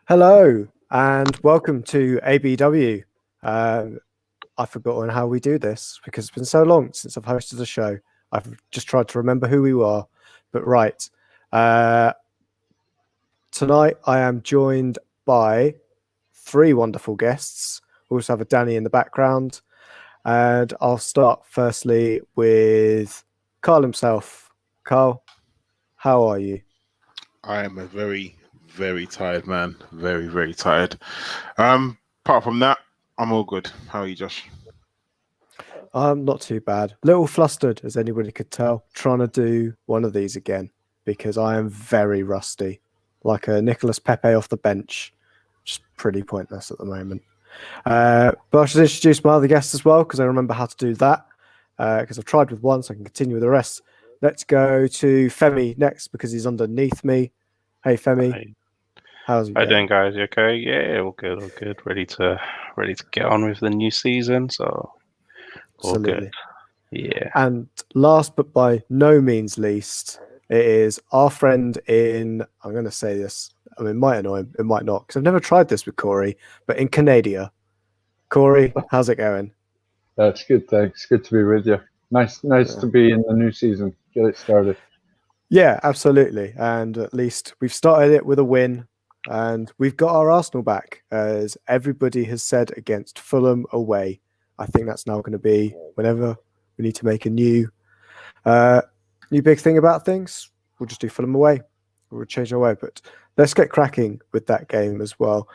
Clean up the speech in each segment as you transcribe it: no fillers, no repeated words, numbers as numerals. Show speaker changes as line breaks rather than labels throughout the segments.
Hello and welcome to ABW. I've forgotten how we do this because it's been so long since I've hosted a show. I've just tried to remember who we are, but right. Tonight I am joined by three wonderful guests. We also have a Danny in the background. And I'll start firstly with Karl himself. Karl, how are you?
I am a very, very tired man. Very, very tired. Apart from that, I'm all good. How are you, Josh?
I'm not too bad. A little flustered, as anybody could tell, trying to do one of these again because I am very rusty, like a Nicholas Pepe off the bench. Just pretty pointless at the moment. But I should introduce my other guests as well because I remember how to do that because I've tried with one, so I can continue with the rest. Let's go to Femi next because he's underneath me. Hey, Femi.
Hey.
How's it
How you
going?
doing, guys? You okay? Yeah, all good, all good. Ready to get on with the new season. So all
Absolutely.
good. Yeah.
And last but by no means least, it is our friend in, I'm going to say this, I mean, it might annoy him, it might not, because I've never tried this with Cory, but in Canada. Cory, how's it going?
That's good, thanks. Good to be with you. Nice to be in the new season. Get it started.
Yeah, absolutely. And at least we've started it with a win, and we've got our Arsenal back, as everybody has said, against Fulham away. I think that's now going to be whenever we need to make a new big thing about things. We'll just do Fulham away. We'll change our way. But let's get cracking with that game as well.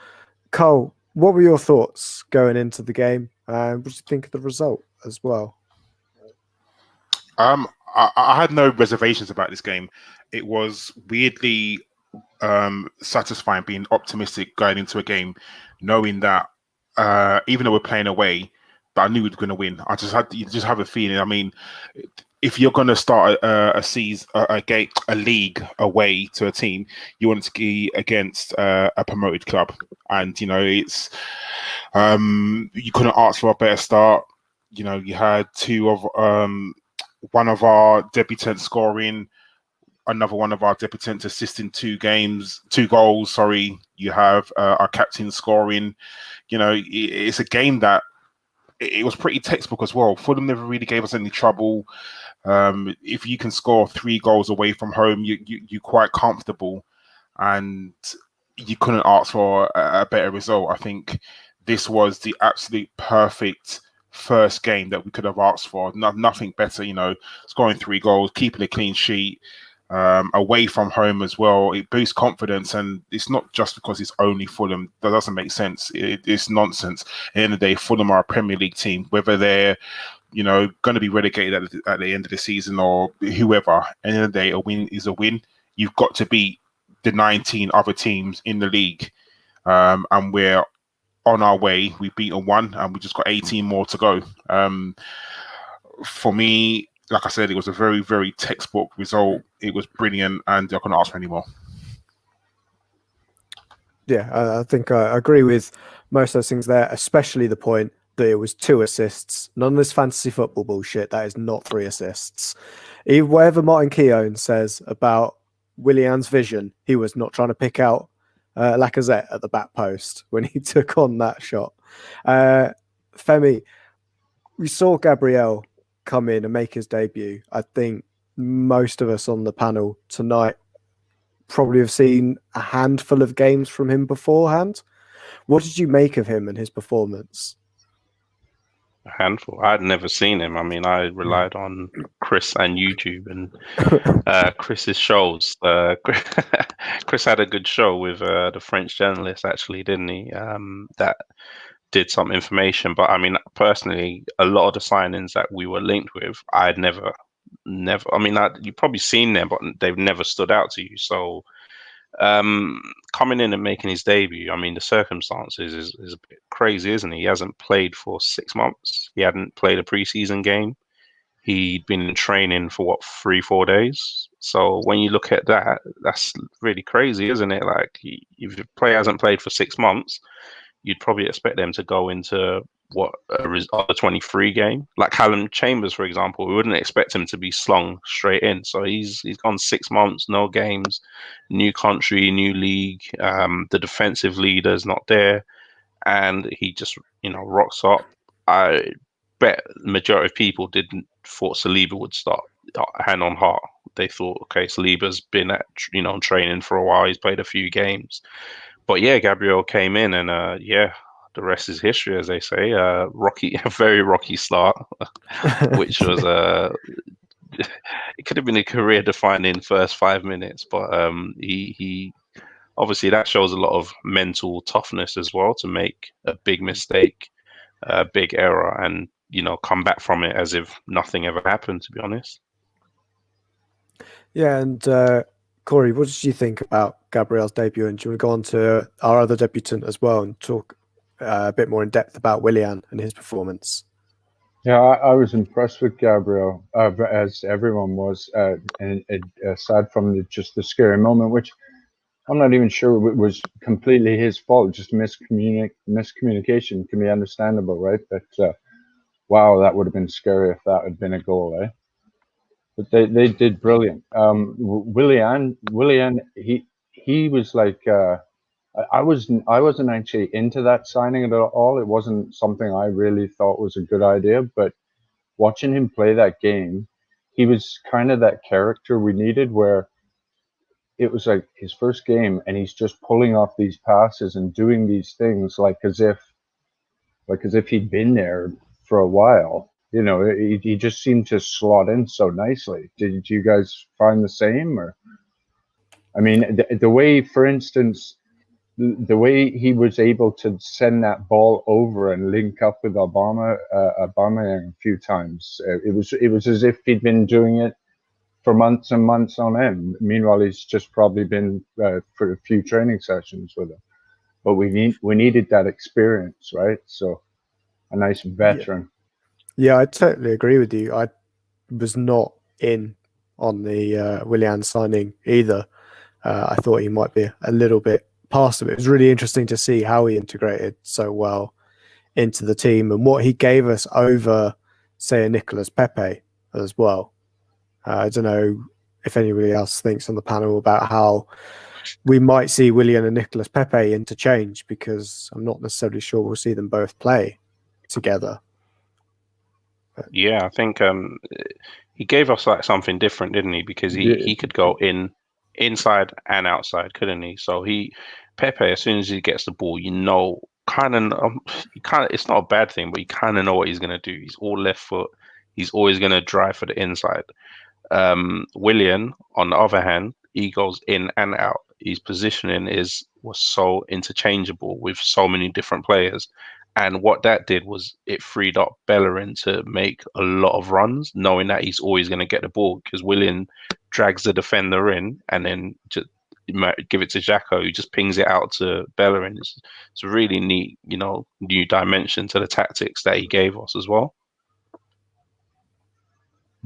Karl, what were your thoughts going into the game? And what did you think of the result as well?
I had no reservations about this game. It was weirdly satisfying being optimistic going into a game, knowing that even though we're playing away, but I knew we were going to win. You just have a feeling. I mean, if you're going to start a league away to a team, you want it to be against a promoted club, and it's you couldn't ask for a better start. You had one of our debutants scoring, another one of our debutants assisting two goals. Sorry, you have our captain scoring. It's a game that it was pretty textbook as well. Fulham never really gave us any trouble. If you can score 3 goals away from home, you're quite comfortable, and you couldn't ask for a better result. I think this was the absolute perfect first game that we could have asked for. Nothing better, scoring 3 goals, keeping a clean sheet, away from home as well. It boosts confidence, and it's not just because it's only Fulham. That doesn't make sense. It's nonsense. At the end of the day, Fulham are a Premier League team, whether they're going to be relegated at the end of the season or whoever. At the end of the day, a win is a win. You've got to beat the 19 other teams in the league, and we're on our way. We've beaten 1, and we just got 18 more to go. For me, like I said, it was a very, very textbook result. It was brilliant, and I couldn't ask for any more.
Yeah, I think I agree with most of those things there, especially the point that it was 2 assists. None of this fantasy football bullshit. That is not 3 assists. Whatever Martin Keown says about Willian's vision, he was not trying to pick out Lacazette at the back post when he took on that shot. Femi, we saw Gabriel come in and make his debut. I think most of us on the panel tonight probably have seen a handful of games from him beforehand. What did you make of him and his performance?
A handful. I'd never seen him. I mean, I relied on Chris and YouTube and Chris's shows. Chris had a good show with the French journalist, actually, didn't he? That did some information. But I mean, personally, a lot of the signings that we were linked with, I'd never. I mean, you've probably seen them, but they've never stood out to you. So coming in and making his debut, I mean, the circumstances is a bit crazy, isn't he? He hasn't played for 6 months. He hadn't played a preseason game. He'd been in training for 3-4 days. So when you look at that, that's really crazy, isn't it? Like, if a player hasn't played for 6 months, you'd probably expect them to go into the 23 game. Like Callum Chambers, for example, we wouldn't expect him to be slung straight in. So he's gone 6 months, no games, new country, new league. The defensive leader's not there, and he just rocks up. I bet the majority of people didn't thought Saliba would start. Hand on heart, they thought, okay, Saliba's been at training for a while. He's played a few games, but yeah, Gabriel came in, and the rest is history, as they say. A very rocky start, which was it could have been a career-defining first 5 minutes, but he obviously that shows a lot of mental toughness as well to make a big mistake, a big error, and come back from it as if nothing ever happened. To be honest.
Yeah, and Cory, what did you think about Gabriel's debut? And do you want to go on to our other debutant as well and talk a bit more in depth about Willian and his performance?
Yeah, I was impressed with Gabriel, as everyone was, and aside from just the scary moment, which I'm not even sure was completely his fault. Just miscommunication can be understandable, right? But wow, that would have been scary if that had been a goal, eh? But they did brilliant. Willian, he was like, I wasn't actually into that signing at all. It wasn't something I really thought was a good idea. But watching him play that game, he was kind of that character we needed, where it was like his first game, and he's just pulling off these passes and doing these things like as if he'd been there for a while. He just seemed to slot in so nicely. Did you guys find the same? Or, I mean, the way, for instance, the way he was able to send that ball over and link up with Aubameyang a few times, it was as if he'd been doing it for months and months on end. Meanwhile, he's just probably been for a few training sessions with him. But we needed that experience, right? So a nice veteran.
Yeah, I totally agree with you. I was not in on the Willian signing either. I thought he might be a little bit past him. It was really interesting to see how he integrated so well into the team and what he gave us over, say, a Nicolas Pepe as well. I don't know if anybody else thinks on the panel about how we might see Willian and Nicolas Pepe interchange, because I'm not necessarily sure we'll see them both play together.
Yeah, I think he gave us like something different, didn't he? Because he could go inside and outside, couldn't he? So Pepe, as soon as he gets the ball, it's not a bad thing, but you kind of know what he's going to do. He's all left foot. He's always going to drive for the inside. Willian, on the other hand, he goes in and out. His positioning was so interchangeable with so many different players. And what that did was it freed up Bellerin to make a lot of runs, knowing that he's always going to get the ball, because Willian drags the defender in and then just give it to Xhaka, who just pings it out to Bellerin. It's a really neat, new dimension to the tactics that he gave us as well.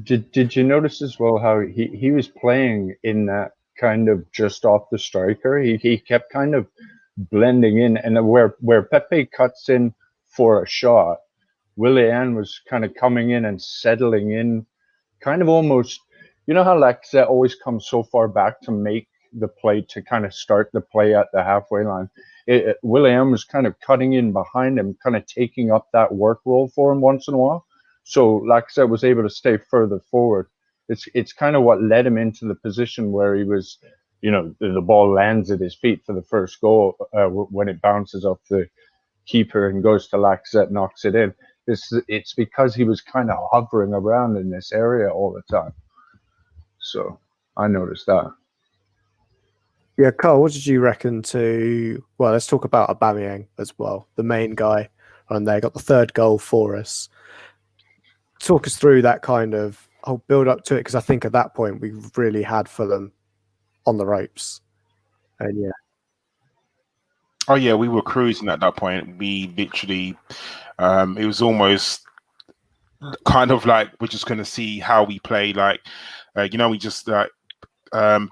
Did you notice as well how he was playing in that kind of just off the striker? He kept kind of blending in, and where Pepe cuts in for a shot, Willian was kind of coming in and settling in, kind of almost, how Lacazette always comes so far back to make the play, to kind of start the play at the halfway line. Willian was kind of cutting in behind him, kind of taking up that work role for him once in a while. So Lacazette was able to stay further forward. It's kind of what led him into the position where he was, the ball lands at his feet for the first goal when it bounces off the keeper and goes to Lacazette, knocks it in. It's because he was kind of hovering around in this area all the time. So I noticed that.
Yeah, Karl, what did you reckon to... Well, let's talk about Aubameyang as well, the main guy on there. Got the third goal for us. Talk us through that kind of whole build up to it, because I think at that point we really had Fulham on the ropes. And yeah.
Oh yeah, we were cruising at that point. We literally, it was almost kind of like we're just going to see how we play. Like, we just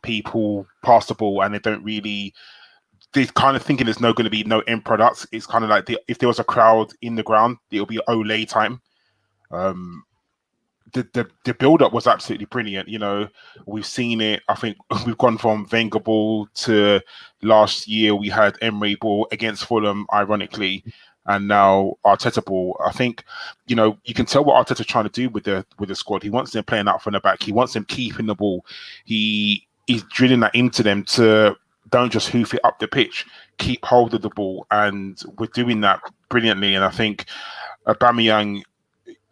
people pass the ball and they don't really they're kind of thinking there's going to be no end products. It's kind of like if there was a crowd in the ground, it'll be Olay time. The build up was absolutely brilliant. You know, we've seen it. I think we've gone from Wenger ball to last year we had Emery ball against Fulham, ironically, and now Arteta ball. I think, you know, you can tell what Arteta's trying to do with the squad. He wants them playing out from the back. He wants them keeping the ball. He's drilling that into them to don't just hoof it up the pitch, keep hold of the ball, and we're doing that brilliantly. And I think Aubameyang,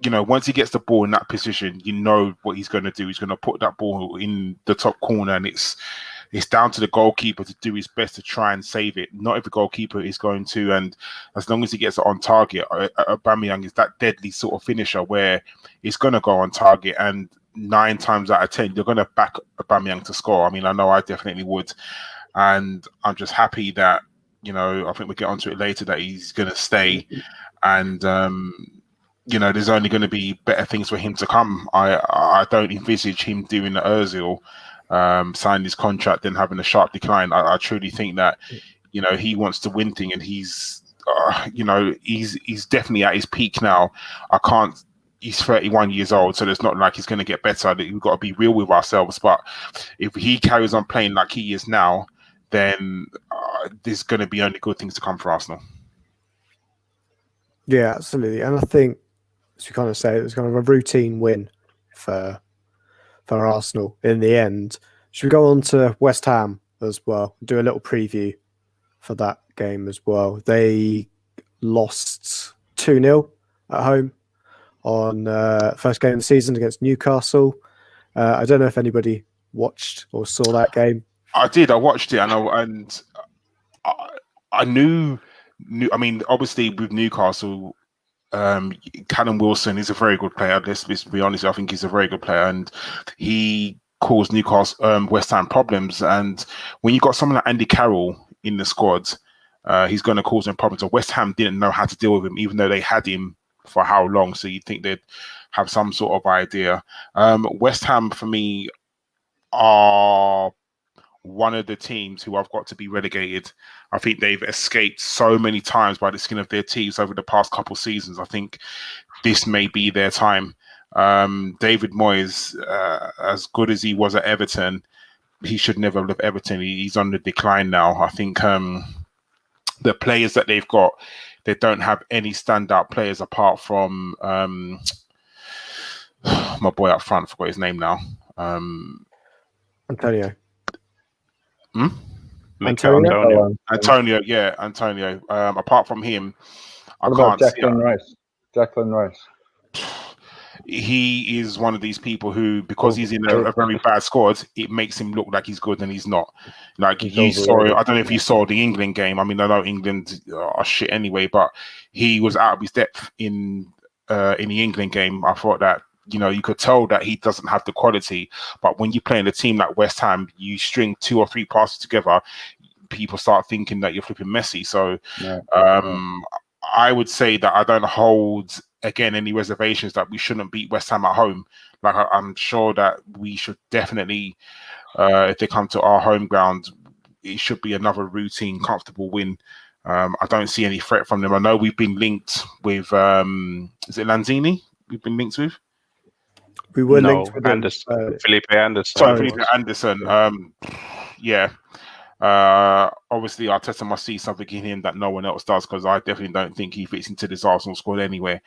you know, once he gets the ball in that position, you know what he's going to do. He's going to put that ball in the top corner, and it's down to the goalkeeper to do his best to try and save it. Not every goalkeeper is going to, and as long as he gets it on target, Aubameyang is that deadly sort of finisher where it's going to go on target, and 9 times out of 10, you're going to back Aubameyang to score. I mean, I know I definitely would, and I'm just happy that, you know, I think we'll get onto it later, that he's going to stay, and you know, there's only going to be better things for him to come. I don't envisage him doing the Ozil, signing his contract and having a sharp decline. I truly think that, you know, he wants to win thing, and he's, you know, he's definitely at his peak now. He's 31 years old, so it's not like he's going to get better. We've got to be real with ourselves. But if he carries on playing like he is now, then there's going to be only good things to come for Arsenal.
Yeah, absolutely. And I think, as you kind of say, it was kind of a routine win for Arsenal in the end. Should we go on to West Ham as well? Do a little preview for that game as well. They lost 2-0 at home on first game of the season against Newcastle. I don't know if anybody watched or saw that game.
I did. I watched it, and I knew. I mean, obviously with Newcastle, Callum Wilson is a very good player. Let's be honest. I think he's a very good player, and he caused Newcastle, West Ham problems. And when you got someone like Andy Carroll in the squad, he's going to cause them problems. So West Ham didn't know how to deal with him, even though they had him for how long. So you'd think they'd have some sort of idea. West Ham, for me, are one of the teams who have got to be relegated. I think they've escaped so many times by the skin of their teeth over the past couple of seasons. I think this may be their time. David Moyes, as good as he was at Everton, he should never have left Everton. He's on the decline now. I think the players that they've got, they don't have any standout players apart from my boy up front. I forgot his name now.
Antonio.
Antonio, yeah, Antonio. Apart from him, I
what
can't
about
see.
Declan Rice.
He is one of these people who, because he's in a very bad squad, it makes him look like he's good and he's not. Like you saw, I don't know if you saw the England game. I mean, I know England are shit anyway, but he was out of his depth in the England game. I thought that, you know, you could tell that he doesn't have the quality. But when you play in a team like West Ham, you string 2 or 3 passes together, people start thinking that you're flipping Messi. So I would say that I don't hold, again, any reservations that we shouldn't beat West Ham at home. Like, I'm sure that we should definitely, if they come to our home ground, it should be another routine, comfortable win. I don't see any threat from them. I know we've been linked with, is it Lanzini we've been linked with?
We were linked with
Anderson, Felipe Anderson.
Sorry, Felipe Anderson. Yeah. Obviously, Arteta must see something in him that no one else does, because I definitely don't think he fits into this Arsenal squad anywhere.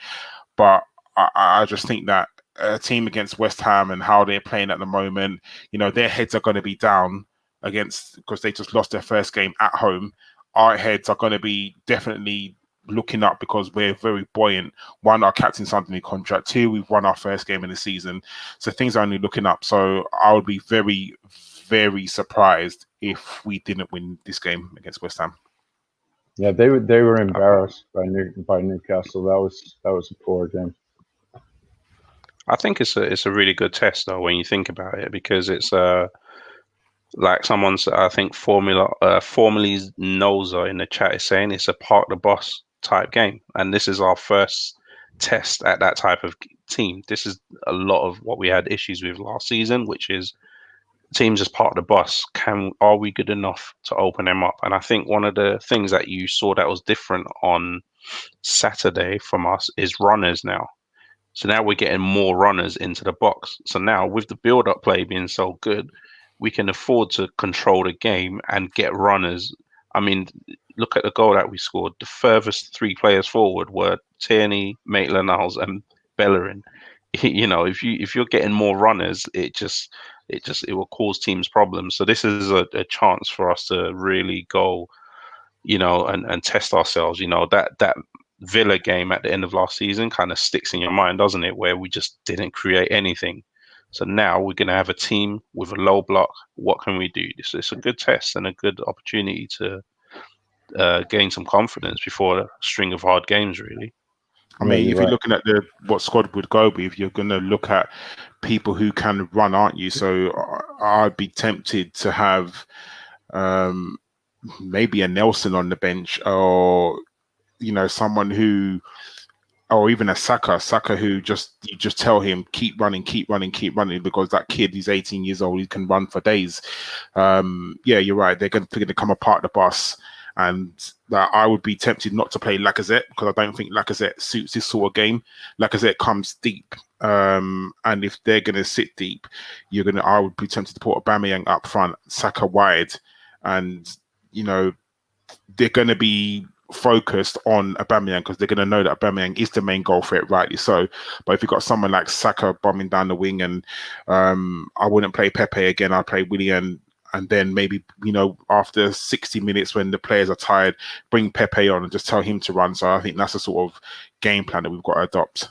But I just think that a team against West Ham and how they're playing at the moment, you know, their heads are going to be down because they just lost their first game at home. Our heads are going to be definitely looking up because we're very buoyant. 1, our captain's under new contract. 2, we've won our first game in the season. So things are only looking up. So I would be very, very surprised if we didn't win this game against West Ham.
Yeah, they were embarrassed by Newcastle. That was a poor game.
I think it's a really good test though when you think about it, because it's like someone's, I think formerly Noza in the chat is saying, it's a park the bus type game, and this is our first test at that type of team. This is a lot of what we had issues with last season, which is teams as part of the bus. Are we good enough to open them up? And I think one of the things that you saw that was different on Saturday from us is runners now. So now we're getting more runners into the box. So now with the build-up play being so good, we can afford to control the game and get runners. I mean, look at the goal that we scored. The furthest three players forward were Tierney, Maitland-Niles, and Bellerin. You know, if you're getting more runners, it will cause teams problems. So this is a chance for us to really go, you know, and test ourselves. You know, that Villa game at the end of last season kind of sticks in your mind, doesn't it? Where we just didn't create anything. So now we're going to have a team with a low block. What can we do? It's a good test and a good opportunity to gain some confidence before a string of hard games, really.
I mean, if you're looking at what squad would go with, you're going to look at people who can run, aren't you? So I'd be tempted to have maybe a Nelson on the bench, or you know, someone who, or even a Xhaka who you just tell him keep running, because that kid is 18 years old, he can run for days. Yeah, you're right. They're going to come apart the bus. And that I would be tempted not to play Lacazette, because I don't think Lacazette suits this sort of game. Lacazette comes deep, and if they're going to sit deep, I would be tempted to put Aubameyang up front, Xhaka wide, and you know they're going to be focused on Aubameyang because they're going to know that Aubameyang is the main goal threat, rightly so. But if you've got someone like Xhaka bombing down the wing, and I wouldn't play Pepe again, I'd play Willian. And then maybe, you know, after 60 minutes when the players are tired, bring Pepe on and just tell him to run. So I think that's the sort of game plan that we've got to adopt.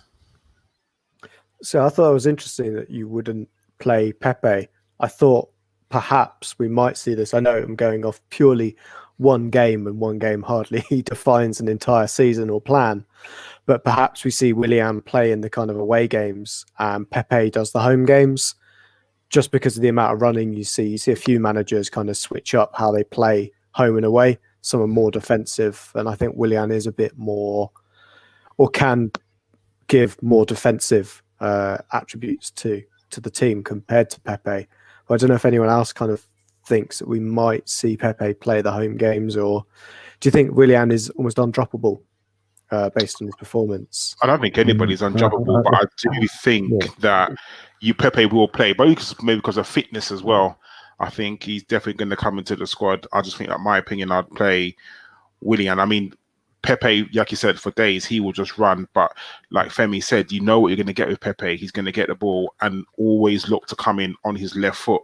So I thought it was interesting that you wouldn't play Pepe. I thought perhaps we might see this. I know I'm going off purely one game, and one game hardly defines an entire season or plan. But perhaps we see Willian play in the kind of away games and Pepe does the home games. Just because of the amount of running you see a few managers kind of switch up how they play home and away. Some are more defensive, and I think Willian is a bit more, or can give more defensive attributes to the team compared to Pepe. But I don't know if anyone else kind of thinks that we might see Pepe play the home games, or do you think Willian is almost undroppable based on his performance?
I don't think anybody's undroppable, but I do think that Pepe will play, but maybe because of fitness as well. I think he's definitely going to come into the squad. I just think, in my opinion, I'd play Willian. I mean, Pepe, like you said, for days, he will just run. But like Femi said, you know what you're going to get with Pepe. He's going to get the ball and always look to come in on his left foot.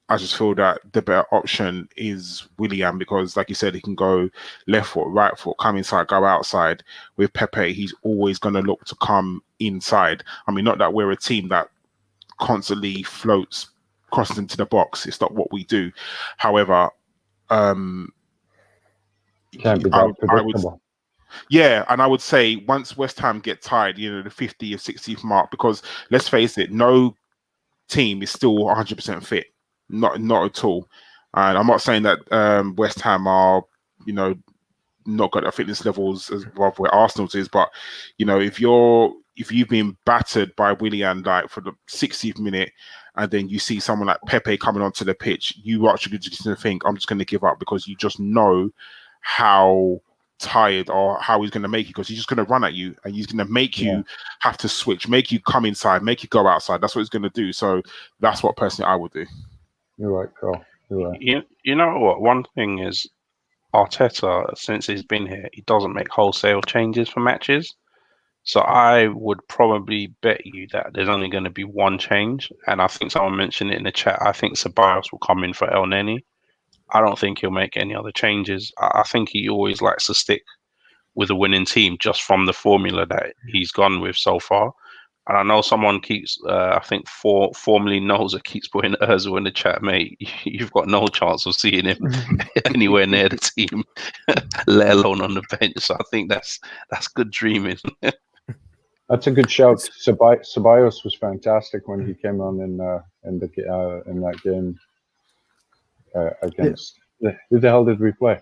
I just feel that the better option is Willian, because, like you said, he can go left foot, right foot, come inside, go outside. With Pepe, he's always going to look to come inside. I mean, not that we're a team that constantly floats, crosses into the box. It's not what we do. However,
can't be that predictable.
Yeah, and I would say once West Ham get tired, you know, the 50th, 60th mark, because let's face it, no team is still 100% fit. Not at all. And I'm not saying that West Ham are, you know, not got their fitness levels as well where Arsenal's is, but you know, if you've been battered by Willian like for the 60th minute, and then you see someone like Pepe coming onto the pitch, you actually just think, I'm just going to give up, because you just know how tired or how he's going to make you, because he's just going to run at you and he's going to make you have to switch, make you come inside, make you go outside. That's what he's going to do. So that's what personally I would do.
You're right, Karl. You're right.
You know what? One thing is, Arteta, since he's been here, he doesn't make wholesale changes for matches. So I would probably bet you that there's only going to be one change. And I think someone mentioned it in the chat. I think Ceballos will come in for El Neni. I don't think he'll make any other changes. I think he always likes to stick with a winning team just from the formula that he's gone with so far. And I know someone keeps, I think formerly knows that keeps putting Ozil in the chat, mate. You've got no chance of seeing him anywhere near the team, let alone on the bench. So I think that's good dreaming.
That's a good shout. Ceballos was fantastic when he came on in that game against. Who the hell did we play?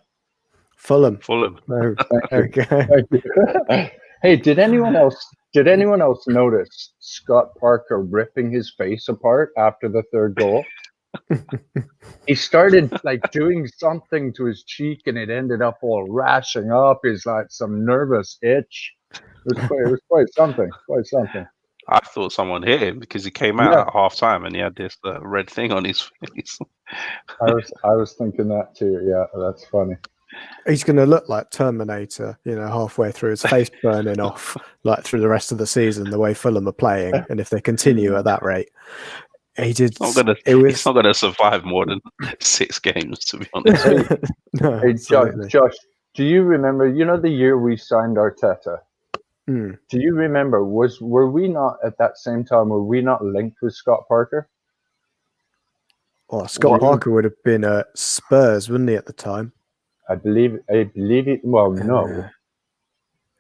Fulham.
Fulham.
No. Okay.
Hey, did anyone else Did anyone else notice Scott Parker ripping his face apart after the third goal? He started like doing something to his cheek, and it ended up all rashing up. He's like some nervous itch. It was quite something. Quite something.
I thought someone hit him because he came out
Yeah.
at half time and he had this red thing on his face.
I was thinking that too. Yeah, that's funny.
He's going to look like Terminator, halfway through, his face burning off, like through the rest of the season, the way Fulham are playing. And if they continue at that rate, he's not
going to survive more than 6 games, to be honest.
No,
hey, Josh, do you remember? The year we signed Arteta. Do you remember? Were we not at that same time? Were we not linked with Scott Parker?
Well, Scott Parker would have been at Spurs, wouldn't he, at the time?
I believe it. Well, no.
Had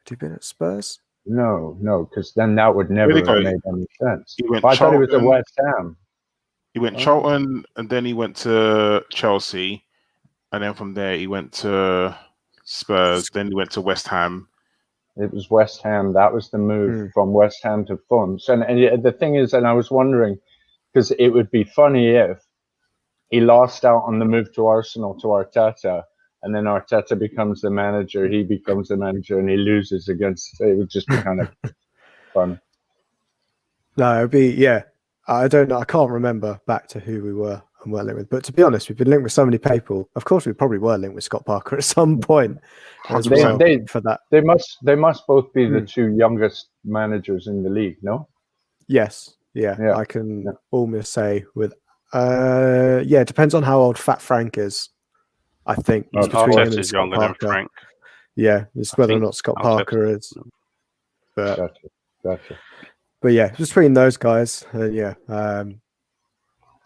he been at Spurs?
No, because then that would never have made any sense. I thought he was at West Ham.
He went Charlton, and then he went to Chelsea, and then from there he went to Spurs. Then he went to West Ham.
It was West Ham. That was the move from West Ham to Fulham. And the thing is, and I was wondering, because it would be funny if he lost out on the move to Arsenal to Arteta, and then Arteta becomes the manager, he becomes the manager, and he loses against. It would just be kind of fun.
No, it'd be, yeah. I don't know. I can't remember back to who we were and weren't linked with. But to be honest, we've been linked with so many people. Of course, we probably were linked with Scott Parker at some point. As well for that.
They must both be the 2 youngest managers in the league, no?
Yes. Yeah. I can almost say with. It depends on how old Fat Frank is. I think it's between him and Scott Parker. Frank. Yeah, it's whether or not Scott Parker is. But,
Gotcha.
But yeah, between those guys, I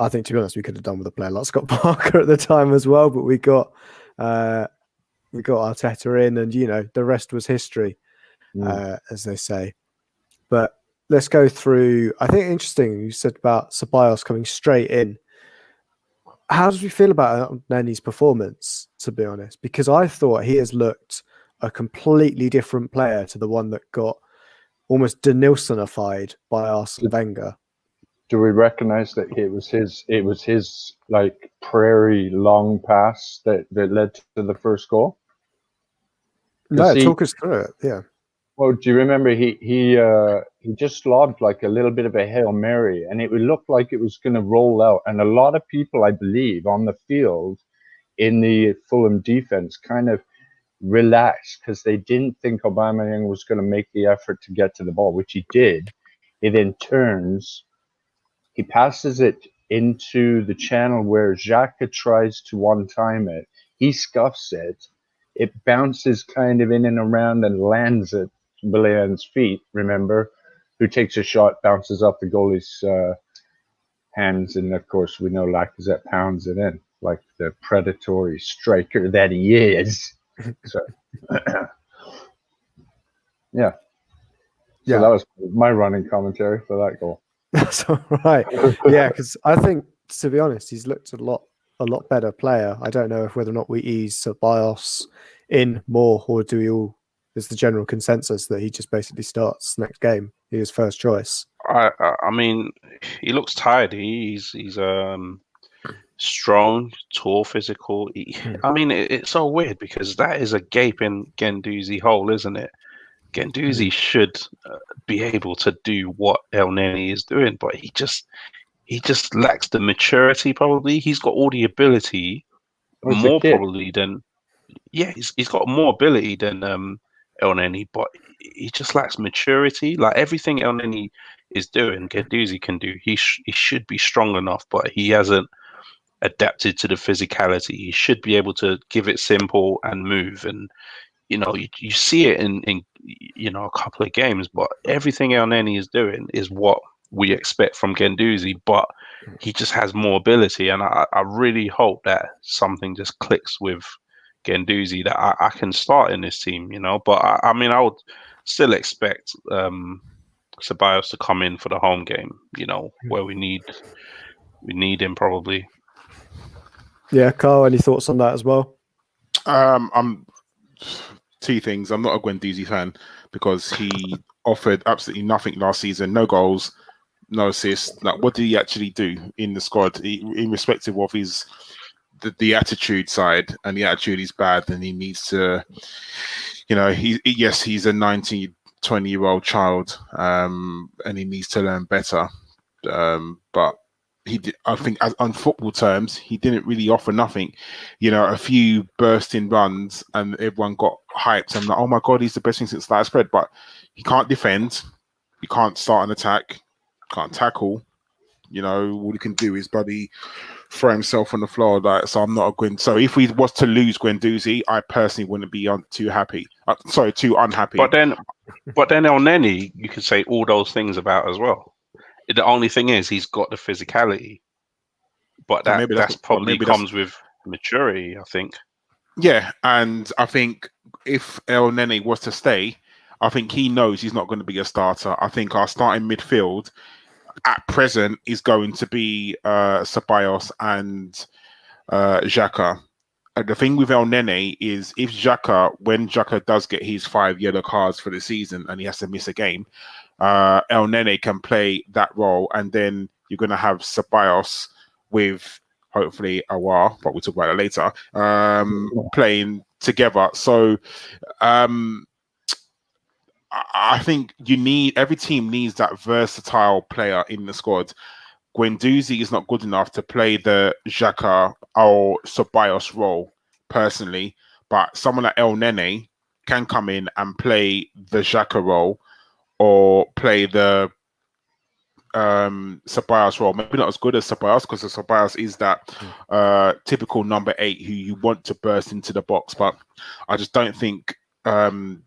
think, to be honest, we could have done with a player like Scott Parker at the time as well. But we got Arteta in, and the rest was history, as they say. But let's go through. I think interesting you said about Ceballos coming straight in. How did we feel about Nenny's performance, to be honest? Because I thought he has looked a completely different player to the one that got almost Denilsonified by Arsene Wenger.
Do we recognize that it was his like prairie long pass that led to the first goal?
No, talk us through it. Yeah.
Well, do you remember he just lobbed like a little bit of a Hail Mary, and it would look like it was going to roll out. And a lot of people, I believe, on the field in the Fulham defense kind of relaxed because they didn't think Aubameyang was going to make the effort to get to the ball, which he did. He then turns, he passes it into the channel where Xhaka tries to one-time it. He scuffs it. It bounces kind of in and around and lands at Bellerin's feet, remember, who takes a shot, bounces off the goalie's hands, and of course we know Lacazette pounds it in like the predatory striker that he is. So, yeah. So that was my running commentary for that goal.
That's all right. Yeah, because I think, to be honest, he's looked a lot better player. I don't know whether or not we ease Ceballos in more, or do we all? Is the general consensus that he just basically starts next game? He is first choice.
I mean, he looks tired. He's strong, tall, physical. I mean, it's so weird because that is a gaping Guendouzi hole, isn't it? Guendouzi should be able to do what El Neni is doing, but he just lacks the maturity. Probably he's got all the ability, more probably than he's got more ability than El Neni, but he just lacks maturity. Like everything El Neni is doing, Guendouzi can do. He should be strong enough, but he hasn't adapted to the physicality. He should be able to give it simple and move. And you see it in a couple of games, but everything El Neni is doing is what we expect from Guendouzi, but he just has more ability. And I really hope that something just clicks with Guendouzi that I can start in this team, But I mean, I would still expect Ceballos to come in for the home game, where we need him probably.
Yeah, Karl, any thoughts on that as well?
I'm two things. I'm not a Guendouzi fan because he offered absolutely nothing last season. No goals, no assists. Like, what did he actually do in the squad, in respective of his the attitude side? And the attitude is bad, and he needs to, he's a 19, 20-year-old child, and he needs to learn better. But I think on football terms, he didn't really offer nothing. A few bursting runs, and everyone got hyped. I'm like, oh my God, he's the best thing since sliced bread. But he can't defend. He can't start an attack. Can't tackle. All he can do is throw himself on the floor. So I'm not a Gwen. So if we was to lose Guendouzi, I personally wouldn't be too happy. Too unhappy.
But then El Neni, you could say all those things about as well. The only thing is he's got the physicality, but that's probably comes with maturity, I think.
Yeah, and I think if El Neni was to stay, I think he knows he's not going to be a starter. I think our starting midfield at present is going to be Ceballos and Xhaka. And the thing with El Neni is when Xhaka does get his 5 yellow cards for the season and he has to miss a game, El Neni can play that role, and then you're going to have Ceballos with hopefully Auba, but we'll talk about it later, playing together. So I think every team needs that versatile player in the squad. Guendouzi is not good enough to play the Xhaka or Ceballos role personally, but someone like El Neni can come in and play the Xhaka role or play the Ceballos role. Maybe not as good as Ceballos, because the Ceballos is that typical number 8 who you want to burst into the box, but I just don't think Guendouzi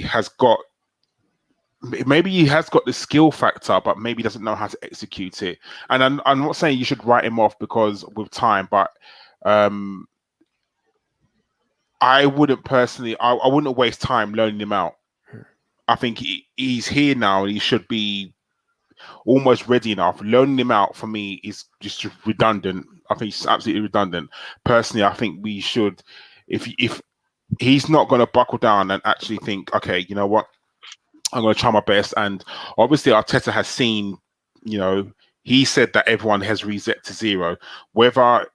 has got. Maybe he has got the skill factor, but maybe doesn't know how to execute it. And I'm not saying you should write him off because with time, but I wouldn't personally. I wouldn't waste time learning him out. I think he's here now, and he should be almost ready enough. Learning him out for me is just redundant. I think it's absolutely redundant. Personally, I think we should, if he's not going to buckle down and actually think, okay, you know what, I'm going to try my best. And obviously Arteta has seen, he said that everyone has reset to 0. Whether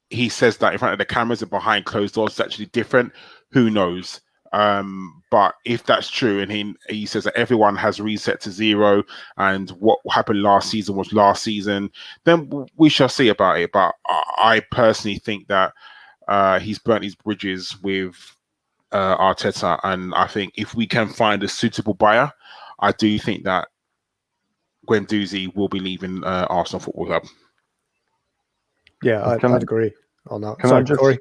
he says that in front of the cameras and behind closed doors is actually different, who knows? But if that's true, and he says that everyone has reset to 0, and what happened last season was last season, then we shall see about it. But I personally think that he's burnt his bridges with Arteta, and I think if we can find a suitable buyer, I do think that Guendouzi will be leaving Arsenal Football Club.
Yeah, I'd agree on that.
Cory.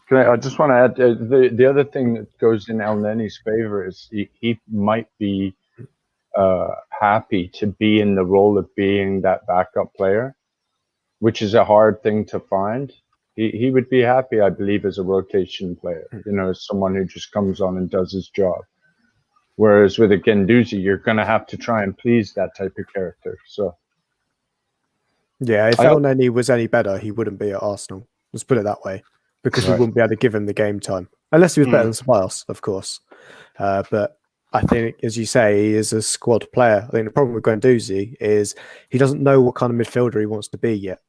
I just want to add the other thing that goes in El Neni's favor is he might be happy to be in the role of being that backup player, which is a hard thing to find. He would be happy, I believe, as a rotation player, as someone who just comes on and does his job. Whereas with a Guendouzi, you're going to have to try and please that type of character. So,
yeah, if El Neni was any better, he wouldn't be at Arsenal. Let's put it that way, because we wouldn't be able to give him the game time, unless he was better than Ceballos, of course. But I think, as you say, he is a squad player. I think the problem with Guendouzi is he doesn't know what kind of midfielder he wants to be yet.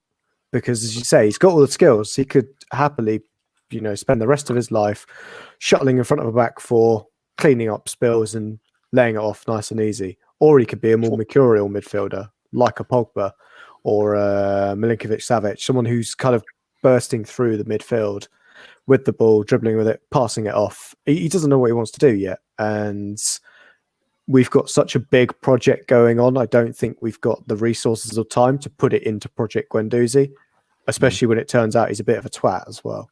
Because, as you say, he's got all the skills. He could happily, spend the rest of his life shuttling in front of a back four, cleaning up spills and laying it off nice and easy. Or he could be a more mercurial midfielder, like a Pogba or Milinkovic-Savic, someone who's kind of bursting through the midfield with the ball, dribbling with it, passing it off. He doesn't know what he wants to do yet. And we've got such a big project going on. I don't think we've got the resources or time to put it into Project Guendouzi, especially when it turns out he's a bit of a twat as well,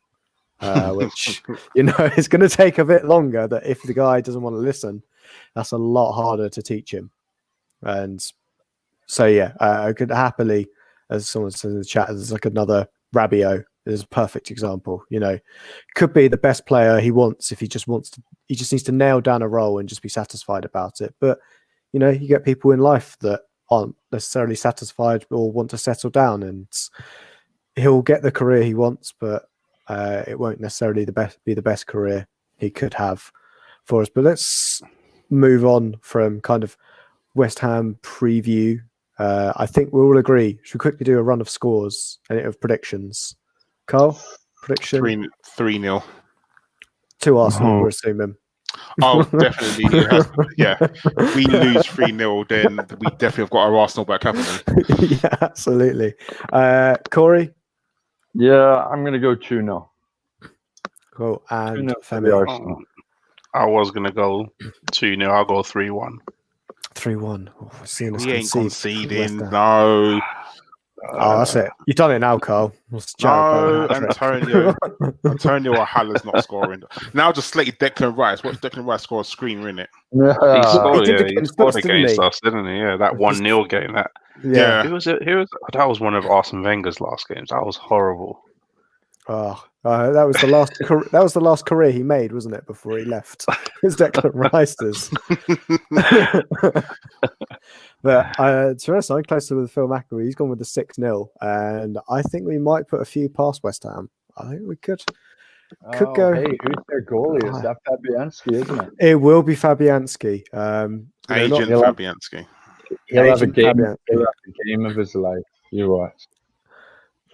which, is going to take a bit longer. That if the guy doesn't want to listen, that's a lot harder to teach him. And so, I could happily, as someone said in the chat, there's like another Rabiot is a perfect example. Could be the best player he wants if he just wants to. He just needs to nail down a role and just be satisfied about it. But you get people in life that aren't necessarily satisfied or want to settle down, and he'll get the career he wants, but it won't necessarily be the best career he could have. for us. But let's move on from kind of West Ham preview. I think we all agree. Should we quickly do a run of scores and of predictions? Karl, prediction?
3-0.
To Arsenal, we're assuming.
Oh, definitely. It has, yeah. If we lose 3-0, then we definitely have got our Arsenal back, haven't we?
Yeah, absolutely. Cory?
Yeah, I'm going to go 2-0.
Cool. And
2-0 for the
Femi?
Arsenal.
I was going to go 2-0. I'll go 3-1.
3-1. Oh, seeing us
We ain't
concede
conceding.
West Ham.
No.
Oh, that's it. You've done it now, Karl.
No, Antonio or Haller's not scoring. Now just slated Declan Rice. Watch Declan Rice score a screamer, innit?
He scored, he scored
us,
against us, didn't he? Yeah, that 1-0 game.
Yeah.
Who was it? That was one of Arsene Wenger's last games. That was horrible.
Oh, that was the last. That was the last career he made, wasn't it? Before he left, it was Declan Rice's. But to be honest, I'm closer with Phil McAvoy. He's gone with the 6-0, and I think we might put a few past West Ham. I think we could go.
Hey, who's their goalie? Is that Fabianski, isn't it?
It will be Fabianski.
Agent Fabianski.
He'll have a game of his life. You watch.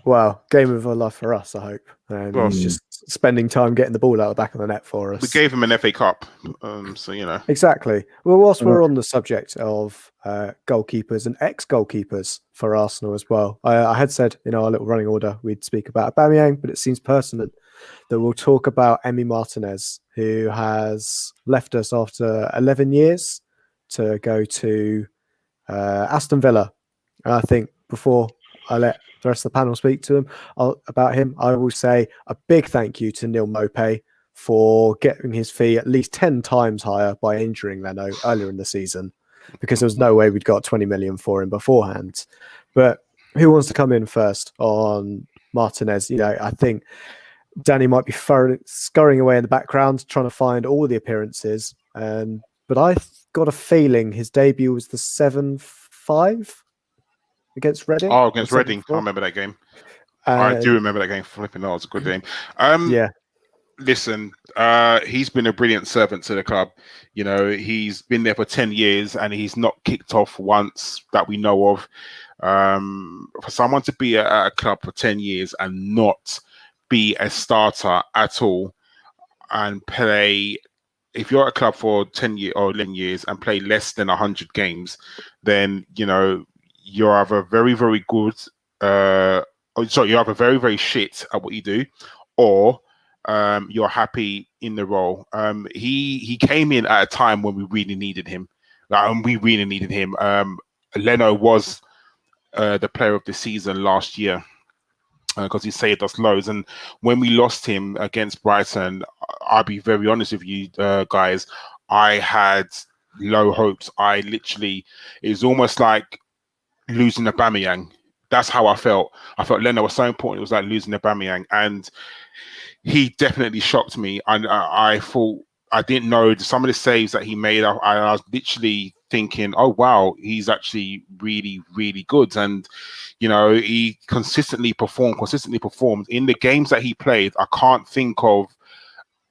Well, game of a life for us, I hope. And he's just spending time getting the ball out the back of the net for us.
We gave him an FA Cup, so you know.
Exactly. Well, whilst we're on the subject of goalkeepers and ex-goalkeepers for Arsenal as well, I had said in our little running order we'd speak about Aubameyang, but it seems pertinent that we'll talk about Emi Martinez, who has left us after 11 years to go to Aston Villa. And I think before I let the rest of the panel speak to him about him, I will say a big thank you to Neil Maupay for getting his fee at least 10 times higher by injuring Leno earlier in the season, because there was no way we'd got 20 million for him beforehand. But who wants to come in first on Martinez? You know, I think Danny might be scurrying away in the background trying to find all the appearances, but I got a feeling his debut was the 7-5 against Reading.
Oh, against Reading. I remember that game. I do remember that game. Flipping, that was a good game.
Yeah.
Listen, he's been a brilliant servant to the club. You know, he's been there for 10 years and he's not kicked off once that we know of. For someone to be at a club for 10 years and not be a starter at all and play, if you're at a club for 10 years or 11 years and play less than 100 games, then, you know, you're either very, very good, you're either very, very shit at what you do, or you're happy in the role. He came in at a time when we really needed him. Leno was the player of the season last year because he saved us loads. And when we lost him against Brighton, I'll be very honest with you guys, I had low hopes. It was almost like losing Aubameyang. That's how I felt. I felt Leno was so important. It was like losing Aubameyang, and he definitely shocked me. And I thought, I didn't know some of the saves that he made. I was literally thinking, oh wow, he's actually really, really good. And you know, he consistently performed in the games that he played. I can't think of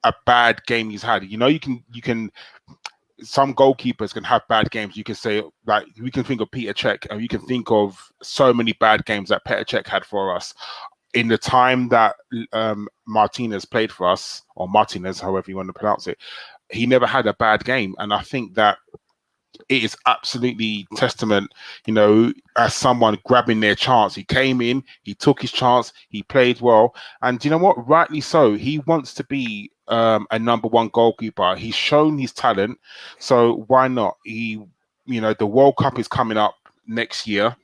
a bad game he's had. You know, you can. Some goalkeepers can have bad games. You can say, like, we can think of Peter Cech, and you can think of so many bad games that Peter Cech had for us. In the time that Martinez played for us, or Martinez, however you want to pronounce it, he never had a bad game. And I think that it is absolutely testament, you know, as someone grabbing their chance. He came in, he took his chance, he played well. And you know what? Rightly so. He wants to be a number one goalkeeper. He's shown his talent. So why not? The World Cup is coming up next year.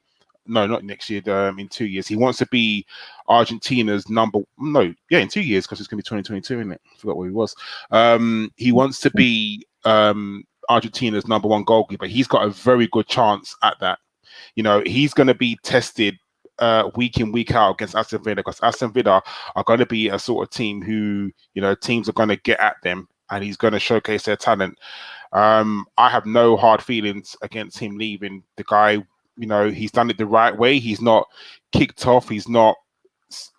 No, not next year, in 2 years. He wants to be Argentina's in 2 years, because it's going to be 2022, isn't it? I forgot where he was. He wants to be Argentina's number one goalkeeper. He's got a very good chance at that. You know, he's going to be tested week in, week out against Aston Villa, because Aston Villa are going to be a sort of team who, you know, teams are going to get at them, and he's going to showcase their talent. I have no hard feelings against him leaving. The guy, you know, he's done it the right way. He's not kicked off. He's not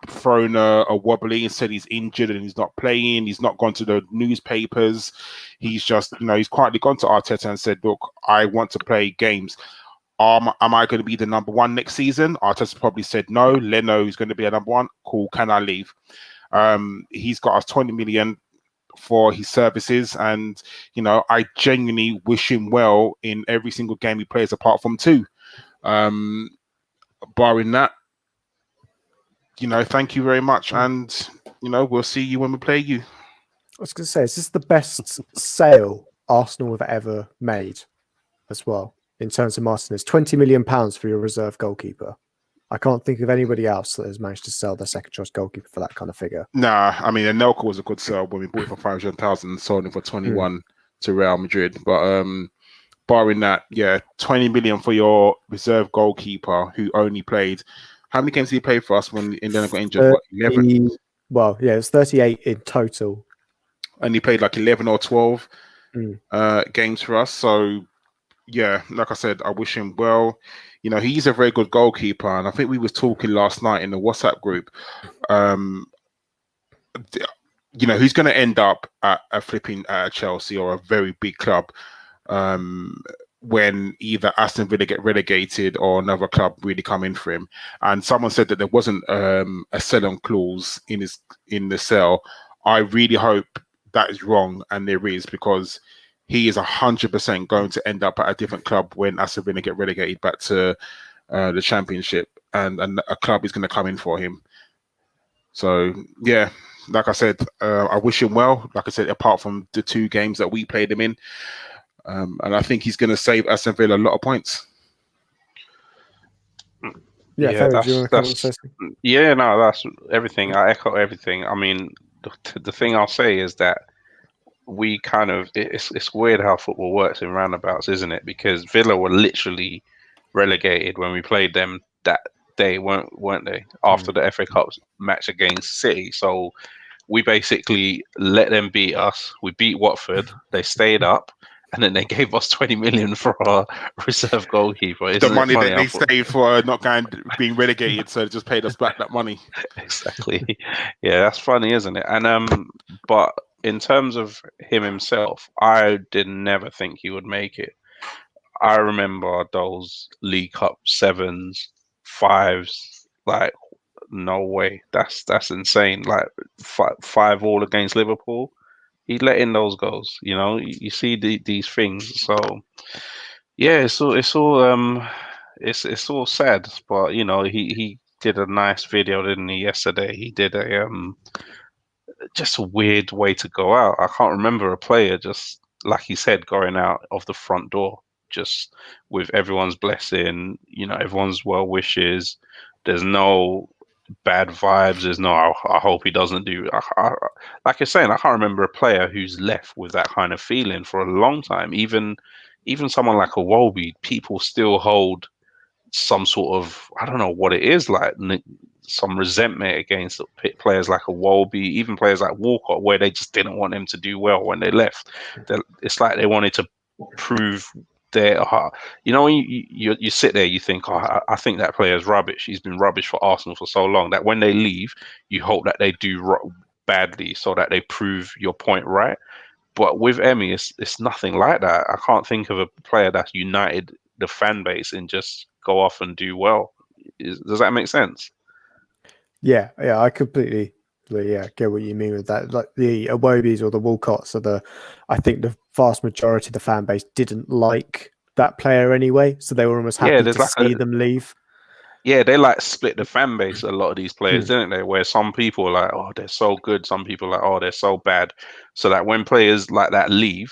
thrown a wobbly and said he's injured and he's not playing. He's not gone to the newspapers. He's just, he's quietly gone to Arteta and said, look, I want to play games. Am I going to be the number one next season? Arteta probably said no. Leno is going to be a number one. Cool. Can I leave? He's got us 20 million for his services, and I genuinely wish him well in every single game he plays, apart from 2. Barring that, thank you very much, and we'll see you when we play you.
I was going to say, is this the best sale Arsenal have ever made as well in terms of Martinez? £20 million for your reserve goalkeeper. I can't think of anybody else that has managed to sell their second choice goalkeeper for that kind of figure.
Nah, I mean, Anelka was a good sell when we bought it for 500,000 and sold him for 21 to Real Madrid. But barring that, 20 million for your reserve goalkeeper who only played. How many games did he play for us when Indiana got injured? 11?
Well, yeah, it's 38 in total.
And he played like 11 or 12 games for us. So, yeah, like I said, I wish him well. He's a very good goalkeeper, and I think we was talking last night in the WhatsApp group. Who's going to end up at a flipping Chelsea or a very big club when either Aston Villa get relegated or another club really come in for him. And someone said that there wasn't a sell-on clause in the sale. I really hope that is wrong, and there is, because he is 100% going to end up at a different club when Aston Villa get relegated back to the Championship, and a club is going to come in for him. So, yeah, like I said, I wish him well. Like I said, apart from the 2 games that we played him in. And I think he's going to save Aston Villa a lot of points.
That's everything. I echo everything. I mean, the thing I'll say is that we kind of, it's weird how football works in roundabouts, isn't it? Because Villa were literally relegated when we played them that day, weren't they? After the FA Cup match against City. So we basically let them beat us. We beat Watford. They stayed up, and then they gave us 20 million for our reserve goalkeeper. Isn't
the money
funny
that they saved for not being relegated, so they just paid us back that money.
Exactly. Yeah, that's funny, isn't it? And but in terms of him himself, I did never think he would make it. I remember those League Cup 7s, 5s, like, no way. That's insane. Like 5-5 against Liverpool. He let in those goals, you see these things. So yeah, it's all sad, but he did a nice video, didn't he, yesterday? He did a just a weird way to go out. I can't remember a player, just like he said, going out of the front door, just with everyone's blessing, everyone's well wishes. There's no bad vibes. There's no, I hope he doesn't do. Like you're saying, I can't remember a player who's left with that kind of feeling for a long time. Even someone like a Iwobi, people still hold some sort of, I don't know what it is, like some resentment against players like a Iwobi, even players like Walcott, where they just didn't want him to do well when they left. It's like they wanted to prove their heart. When you sit there, you think, I think that player is rubbish. He's been rubbish for Arsenal for so long, that when they leave, you hope that they do badly so that they prove your point right. But with Emi, it's nothing like that. I can't think of a player that's united the fan base and just go off and do well. Does that make sense?
Yeah, I completely get what you mean with that. Like the Iwobis or the Walcotts I think the vast majority of the fan base didn't like that player anyway, so they were almost happy to see them leave.
Yeah, they like split the fan base, a lot of these players, didn't they? Where some people are like, oh, they're so good. Some people are like, oh, they're so bad. So that when players like that leave,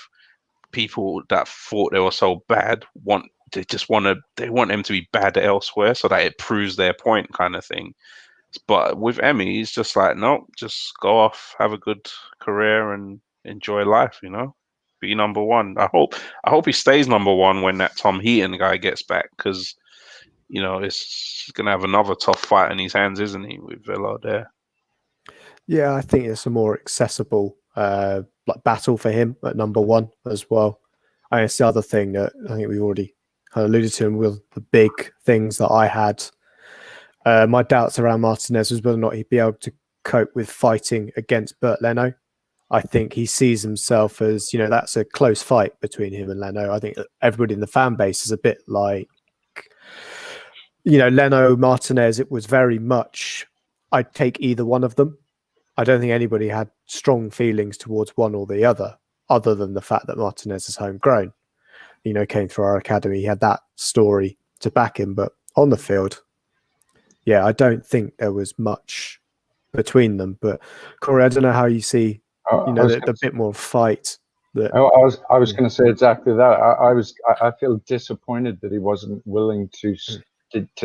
people that thought they were so bad want them to be bad elsewhere so that it proves their point, kind of thing. But with Emi, he's just like, no, just go off, have a good career and enjoy life, be number one. I hope he stays number one when that Tom Heaton guy gets back, because it's gonna have another tough fight in his hands, isn't he, with Villa there? Yeah,
I think it's a more accessible battle for him at number one as well. I mean, it's the other thing that I think we've already kind of alluded to, and with the big things that I had My doubts around Martinez was whether or not he'd be able to cope with fighting against Bert Leno. I think he sees himself as, that's a close fight between him and Leno. I think everybody in the fan base is a bit like, Leno, Martinez, it was very much, I'd take either one of them. I don't think anybody had strong feelings towards one or the other than the fact that Martinez is homegrown. Came through our academy. He had that story to back him, but on the field, I don't think there was much between them. But Cory, I don't know how you see, the bit more fight.
I was going to say exactly that. I feel disappointed that he wasn't willing to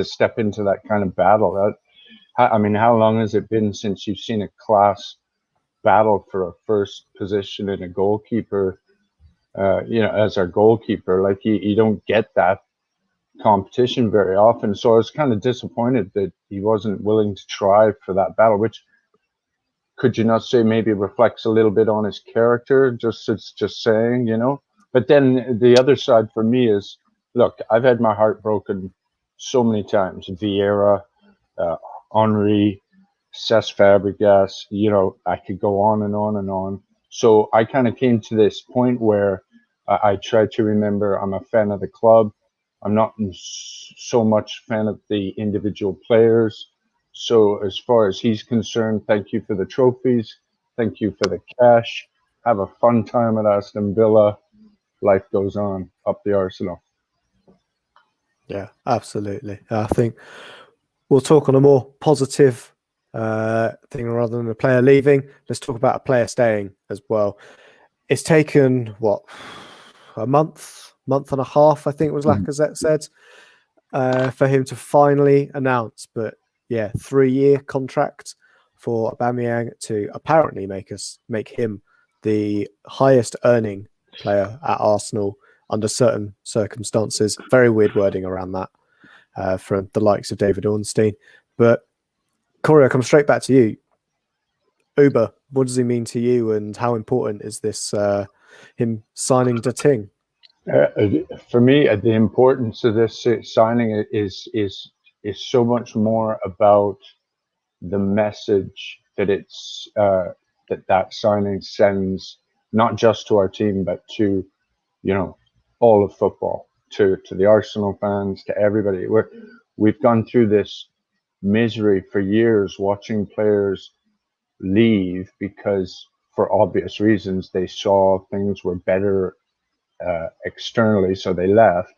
step into that kind of battle. I mean, how long has it been since you've seen a class battle for a first position in a goalkeeper? As our goalkeeper, like you don't get that competition very often. So I was kind of disappointed that he wasn't willing to try for that battle, which could you not say maybe reflects a little bit on his character? It's just saying, But then the other side for me is, look, I've had my heart broken so many times. Vieira, Henry, Cesc Fabregas, I could go on and on and on. So I kind of came to this point where I try to remember I'm a fan of the club. I'm not so much fan of the individual players. So as far as he's concerned, thank you for the trophies. Thank you for the cash. Have a fun time at Aston Villa. Life goes on up the Arsenal.
Yeah, absolutely. I think we'll talk on a more positive thing rather than a player leaving. Let's talk about a player staying as well. It's taken, a month and a half, I think was Lacazette said, for him to finally announce. But 3-year contract for Aubameyang to apparently make him the highest earning player at Arsenal under certain circumstances. Very weird wording around that from the likes of David Ornstein. But Cory, I'll come straight back to you. Auba, what does he mean to you, and how important is this him signing the Ting?
For me, the importance of this signing is so much more about the message that it's that signing sends, not just to our team, but to all of football, to the Arsenal fans, to everybody. We've gone through this misery for years, watching players leave because, for obvious reasons, they saw things were better externally, so they left.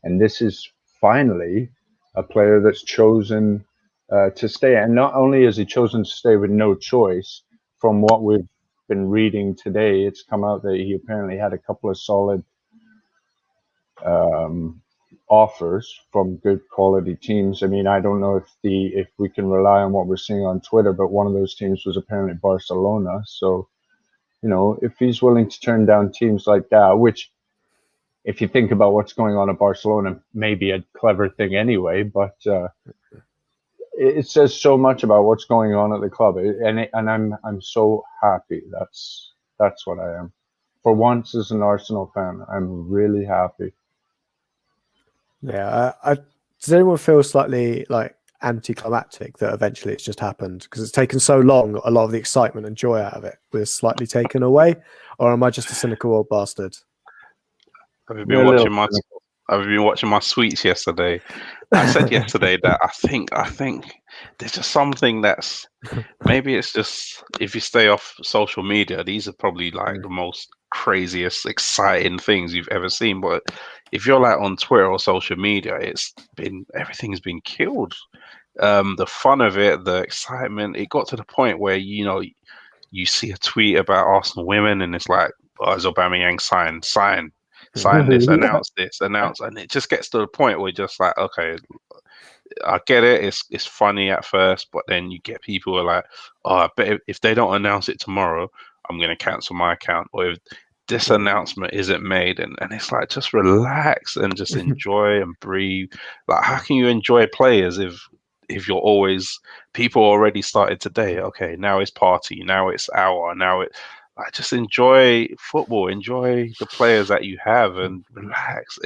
And this is finally a player that's chosen to stay. And not only has he chosen to stay with no choice, from what we've been reading today, it's come out that he apparently had a couple of solid offers from good quality teams. I mean, I don't know if we can rely on what we're seeing on Twitter, but one of those teams was apparently Barcelona. So, if he's willing to turn down teams like that, which, if you think about what's going on at Barcelona, may be a clever thing anyway, but it says so much about what's going on at the club, and I'm so happy. That's what I am. For once, as an Arsenal fan, I'm really happy.
Yeah, does anyone feel slightly like anticlimactic that eventually it's just happened? Because it's taken so long, a lot of the excitement and joy out of it was slightly taken away, or am I just a cynical old bastard?
Have you been watching my sweets yesterday? I said yesterday that I think there's just something that's maybe it's just, if you stay off social media, these are probably like the most craziest, exciting things you've ever seen. But if you're like on Twitter or social media, everything's been killed. The fun of it, the excitement, it got to the point where you see a tweet about Arsenal women, and it's like, is Aubameyang sign this, announce this, and it just gets to the point where you're just like, okay, I get it, it's funny at first, but then you get people who are like, I bet if they don't announce it tomorrow, I'm going to cancel my account, or if this announcement isn't made, and it's like, just relax and just enjoy and breathe. Like, how can you enjoy players if you're always, people already started today, okay, now it's party, now it's hour, just enjoy football, enjoy the players that you have, and relax.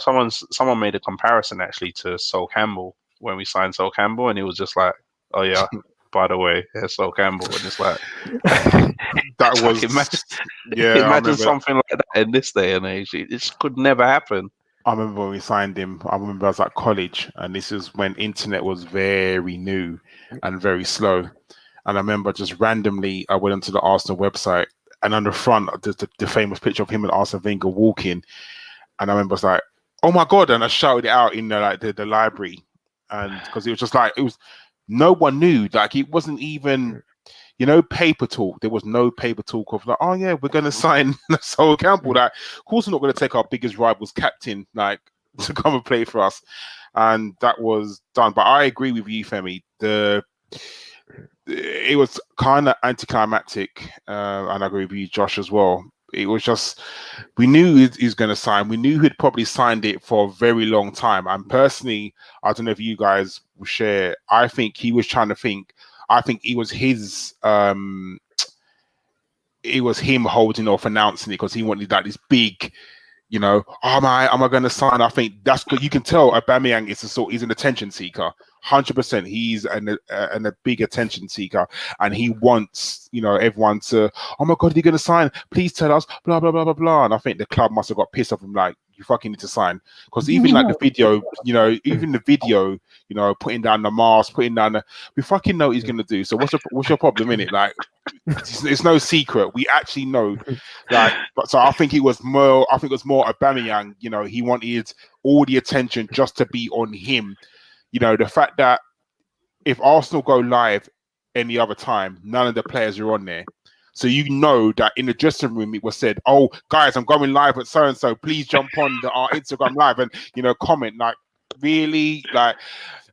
Someone made a comparison actually to Sol Campbell when we signed Sol Campbell, and he was just like, "Oh yeah, by the way, here's Sol Campbell," and it's like
That was
imagine something like that in this day and age. It just could never happen.
I remember when we signed him. I remember I was at college, and this is when internet was very new and very slow. And I remember just randomly, I went onto the Arsenal website, and on the front, the famous picture of him and Arsene Wenger walking. And I remember I was like, "Oh my god!" And I shouted it out in the library, and because it was just like no one knew. Like it wasn't even. Paper talk. There was no paper talk of like, oh yeah, we're going to sign Sol Campbell. Like, of course, we're not going to take our biggest rival's captain like to come and play for us, and that was done. But I agree with you, Femi. It was kind of anticlimactic, and I agree with you, Josh, as well. It was just we knew he was going to sign. We knew he'd probably signed it for a very long time. And personally, I don't know if you guys will share. I think he was trying to think. I think it was his. It was him holding off announcing it because he wanted like this big, am I going to sign? I think that's good. You can tell Aubameyang he's an attention seeker, 100%. He's a big attention seeker, and he wants everyone to. Oh my God, are you going to sign? Please tell us. Blah blah blah blah blah. And I think the club must have got pissed off him like. You fucking need to sign because even like the video, putting down the mask, we fucking know what he's gonna do. So what's your problem in it? Like, it's no secret. We actually know. Like, but so I think it was more. Aubameyang. He wanted all the attention just to be on him. The fact that if Arsenal go live any other time, none of the players are on there. So that in the dressing room it was said, "Oh, guys, I'm going live at so and so. Please jump on our Instagram live and comment." Like, really, like,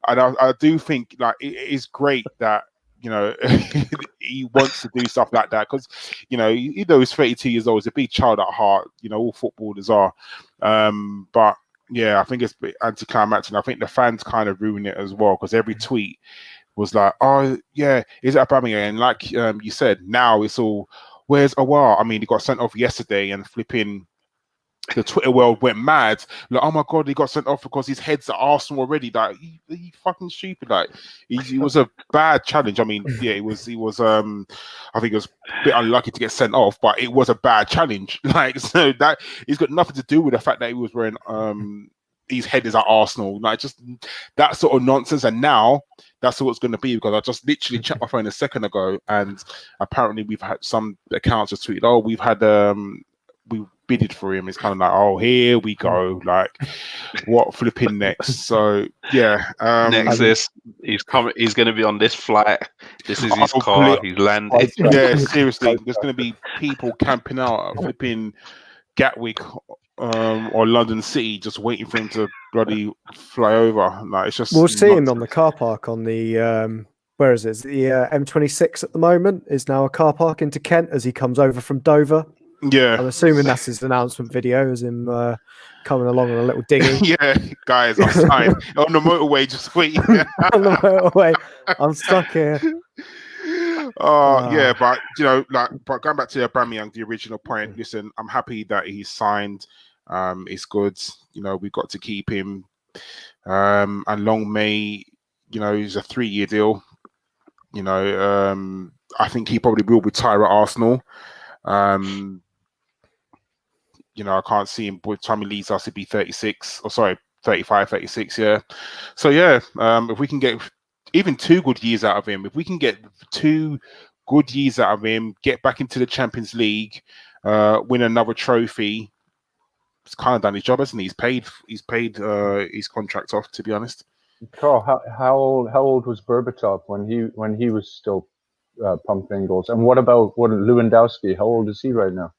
and I do think like it is great that he wants to do stuff like that because he's 32 years old. He's a big child at heart. All footballers are, but yeah, I think it's a bit anticlimactic. I think the fans kind of ruin it as well because every tweet was like, oh yeah, is it Aubameyang? And like you said, now it's all, where's Auba? I mean, he got sent off yesterday, and flipping the Twitter world went mad. Like, oh my God, he got sent off because his head's at Arsenal already. Like, he fucking stupid. Like, it was a bad challenge. I mean, yeah, it was. I think it was a bit unlucky to get sent off, but it was a bad challenge. Like, so that it's got nothing to do with the fact that he was wearing his head is at Arsenal. Like, just that sort of nonsense. And now that's what it's going to be because I just literally checked my phone a second ago, and apparently we've had some accounts just tweeted, "Oh, we've had we bidded for him." It's kind of like, oh, here we go. Like, what flipping next? So yeah,
next he's coming. He's going to be on this flight. This is his car. He's landed.
Yeah, seriously, there's going to be people camping out at flipping Gatwick or London City, just waiting for him to bloody fly over. Like, it's just.
We'll see him on the car park on the. Where is it? It's the M26 at the moment. Is now a car park into Kent as he comes over from Dover.
Yeah,
I'm assuming that's his announcement video, as him coming along on a little dinghy.
Yeah, guys, I'm signed on the motorway. Just waiting
on the motorway. I'm stuck here.
Yeah, but but going back to Aubameyang, the original point. Listen, I'm happy that he's signed. It's good. We've got to keep him. And long may, he's a 3-year deal. I think he probably will retire at Arsenal. I can't see him by the time he leaves us to be 36. Or sorry, 35, 36. Yeah. So yeah, if we can get even 2 good years out of him, if we can get 2 good years out of him, get back into the Champions League, win another trophy, it's kind of done his job, hasn't he? He's paid his contract off, to be honest.
Karl, how old was Berbatov when he was still pumping goals? And what about Lewandowski? How old is he right now?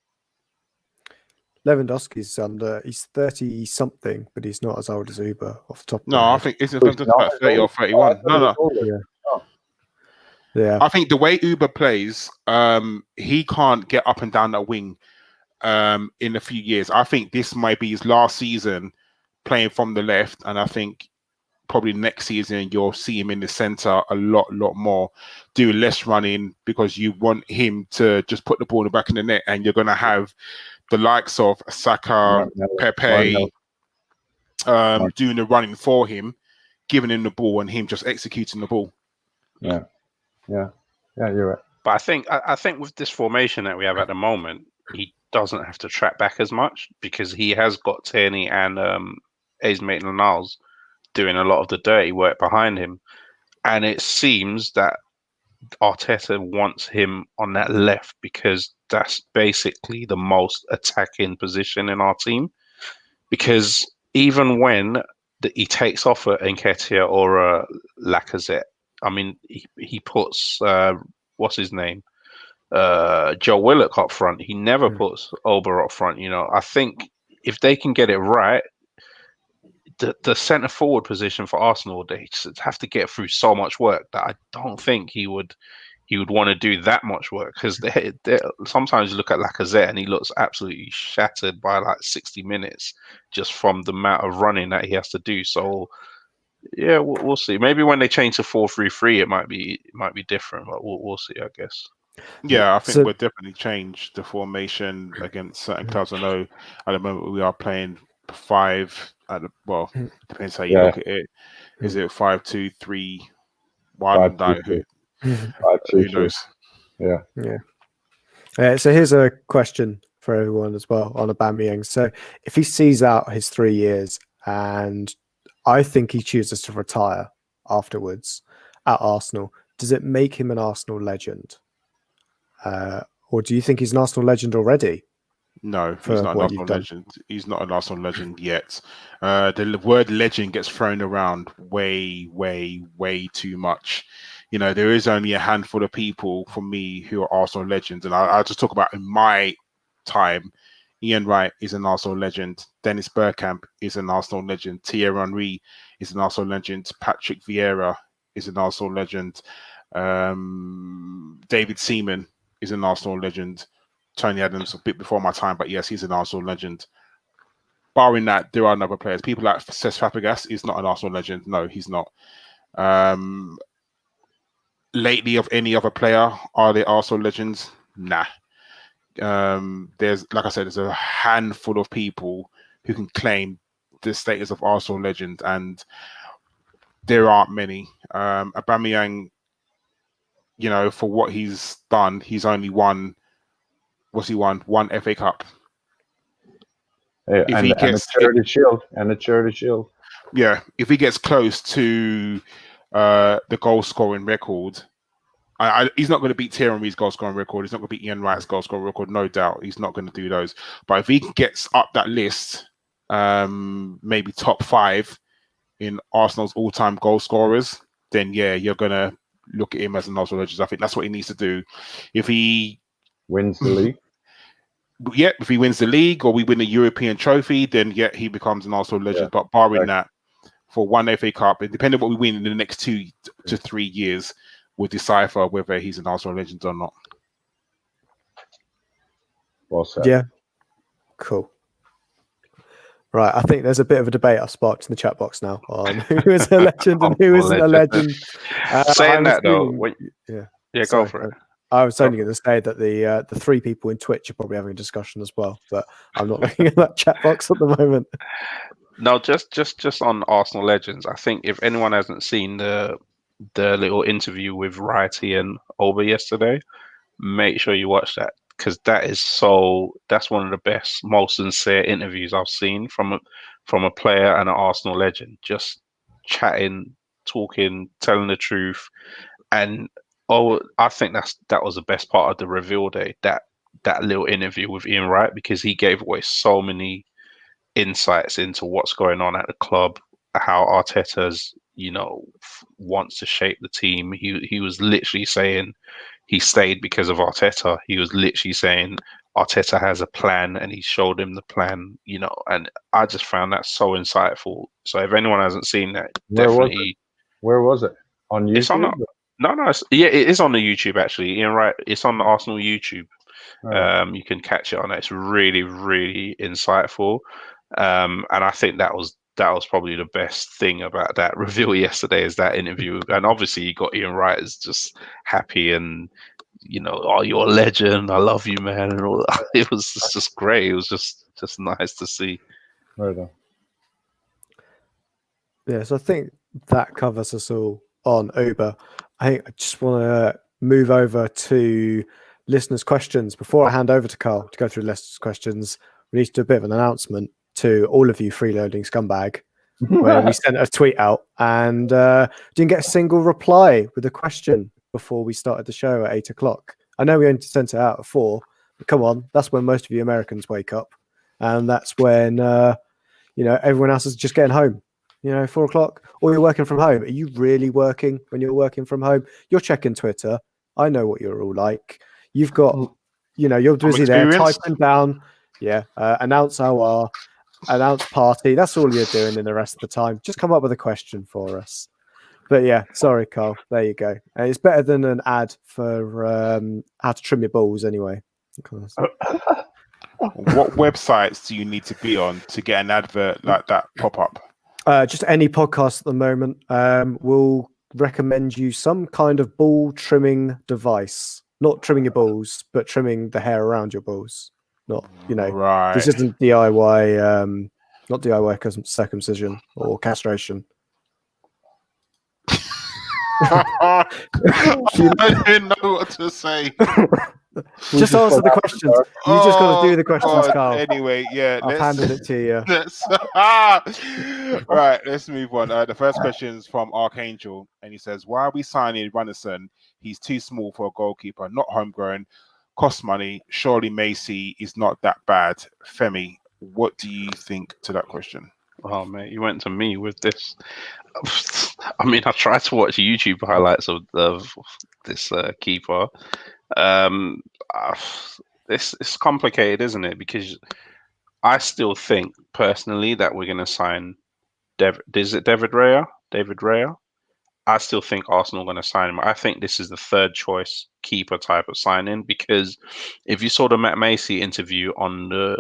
Lewandowski's he's 30 something, but he's not as old as Uber off the top.
No, I think it's about 30 or 31. No.
Yeah.
I think the way Uber plays, he can't get up and down that wing in a few years. I think this might be his last season playing from the left, and I think probably next season you'll see him in the center a lot more, doing less running, because you want him to just put the ball in the back of the net, and you're going to have the likes of Xhaka, Pepe, doing the running for him, giving him the ball and him just executing the ball.
Yeah, you're right.
But I think with this formation that we have at the moment, he doesn't have to track back as much because he has got Tierney and Maitland-Niles doing a lot of the dirty work behind him. And it seems that Arteta wants him on that left because that's basically the most attacking position in our team. Because even when he takes off a Nketiah or a Lacazette, I mean, he puts what's his name, Joe Willock up front. He never puts Auba up front. I think if they can get it right, the centre forward position for Arsenal, they just have to get through so much work that I don't think he would want to do that much work, because sometimes you look at Lacazette and he looks absolutely shattered by like 60 minutes just from the amount of running that he has to do. So yeah, we'll see. Maybe when they change to 4-3-3, it might be different, but we'll see, I guess.
Yeah, I think we'll definitely change the formation against certain clubs. I know at the moment we are playing 5 depends how you look at it. Is it 5-2-3-1?
5-2-3.
Who knows?
Yeah.
So here's a question for everyone as well on Aubameyang. So if he sees out his 3 years, and I think he chooses to retire afterwards at Arsenal, does it make him an Arsenal legend? Or do you think he's an Arsenal legend already?
No, he's not an Arsenal legend. He's not an Arsenal legend yet. The word legend gets thrown around way, way, way too much. There is only a handful of people for me who are Arsenal legends. And I'll just talk about in my time. Ian Wright is an Arsenal legend. Dennis Bergkamp is an Arsenal legend. Thierry Henry is an Arsenal legend. Patrick Vieira is an Arsenal legend. David Seaman is an Arsenal legend. Tony Adams, a bit before my time, but yes, he's an Arsenal legend. Barring that, there are other players. People like Cesc Fabregas is not an Arsenal legend. No, he's not. Lately, of any other player, are they Arsenal legends? Nah. There's, like I said, there's a handful of people who can claim the status of Arsenal legend, and there aren't many. Aubameyang, for what he's done, he's only won. What's he won? 1 FA Cup.
Yeah, and a charity shield. Yeah,
if he gets close to the goal scoring record, he's not going to beat Thierry Henry's goal scoring record. He's not going to beat Ian Wright's goal scoring record, no doubt. He's not going to do those. But if he gets up that list, maybe top 5 in Arsenal's all-time goal scorers, then yeah, you're going to look at him as an Arsenal legend. I think that's what he needs to do. If he
wins the league.
Yeah, if he wins the league or we win a European trophy, then yeah, he becomes an Arsenal legend. Yeah, but barring that, for 1 FA Cup, and depending on what we win in the next 2 to 3 years, we'll decipher whether he's an Arsenal legend or not.
Well said.
Yeah. Cool. Right, I think there's a bit of a debate I've sparked in the chat box now on who is a legend and who isn't a legend.
Saying that though, go for it.
I was only going to say that the 3 people in Twitch are probably having a discussion as well, but I'm not looking at that chat box at the moment.
No, just on Arsenal legends. I think if anyone hasn't seen the little interview with Wright and Auba yesterday, make sure you watch that, because that's one of the best, most sincere interviews I've seen from a player and an Arsenal legend. Just chatting, talking, telling the truth, and I think that was the best part of the reveal day. That little interview with Ian Wright, because he gave away so many insights into what's going on at the club, how Arteta's wants to shape the team. He was literally saying he stayed because of Arteta. He was literally saying Arteta has a plan and he showed him the plan, and I just found that so insightful. So if anyone hasn't seen that, definitely.
Where was it? On YouTube?
It's on it is on the YouTube actually. Ian Wright, it's on the Arsenal YouTube. Right. You can catch it on it. It's really, really insightful. And I think that was probably the best thing about that reveal yesterday, is that interview. And obviously you got Ian Wright is just happy and oh, you're a legend, I love you, man, and all that. It was just great. It was just nice to see.
Right on.
Yeah, so I think that covers us all on Auba. I just want to move over to listeners' questions. Before I hand over to Karl to go through listeners' questions, we need to do a bit of an announcement to all of you freeloading scumbag, where we sent a tweet out and didn't get a single reply with a question before we started the show at 8 o'clock. I know we only sent it out at 4, but come on, that's when most of you Americans wake up. And that's when, everyone else is just getting home. 4 o'clock, or you're working from home. Are you really working when you're working from home? You're checking Twitter. I know what you're all like. You've got, you're busy there typing down, announce our announce party. That's all you're doing in the rest of the time. Just come up with a question for us. But yeah, sorry, Karl. There you go. It's better than an ad for how to trim your balls anyway.
What websites do you need to be on to get an advert like that pop up?
Just any podcast at the moment. We'll recommend you some kind of ball trimming device. Not trimming your balls, but trimming the hair around your balls. Not,
right.
This isn't DIY, not DIY circumcision or castration.
I don't know what to say.
Just answer the questions. You just got to do the questions, Karl.
Anyway,
I've handed it to you.
Right, let's move on. The first question is from Archangel, and he says, "Why are we signing Runnison? He's too small for a goalkeeper, not homegrown, costs money. Surely Macy is not that bad." Femi, what do you think to that question?
Oh, mate, you went to me with this. I mean, I tried to watch YouTube highlights of this keeper. It's complicated, isn't it? Because I still think personally that we're going to sign David Raya. I still think Arsenal are going to sign him. I think this is the third choice keeper type of signing, because if you saw the Matt Macy interview on the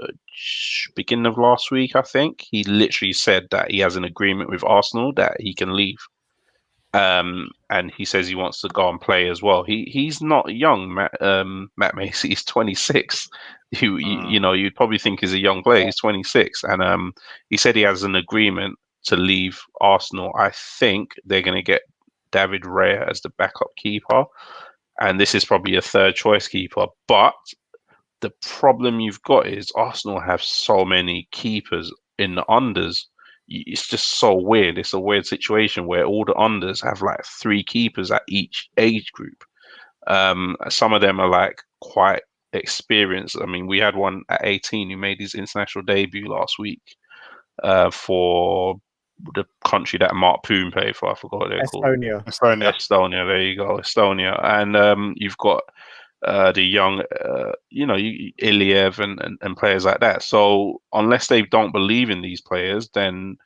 beginning of last week, I think he literally said that he has an agreement with Arsenal that he can leave. And he says he wants to go and play as well. He's not young. Matt Macy. He's 26. You'd probably think he's a young player. He's 26, and he said he has an agreement to leave Arsenal. I think they're going to get David Raya as the backup keeper, and this is probably a third choice keeper. But the problem you've got is Arsenal have so many keepers in the unders. It's just so weird. It's a weird situation where all the unders have like 3 keepers at each age group. Some of them are like quite experienced. I mean, we had one at 18 who made his international debut last week for the country that Mark Poon played for. I forgot what they're called. Estonia. There you go, Estonia. And you've got the young, Iliev and players like that. So unless they don't believe in these players, then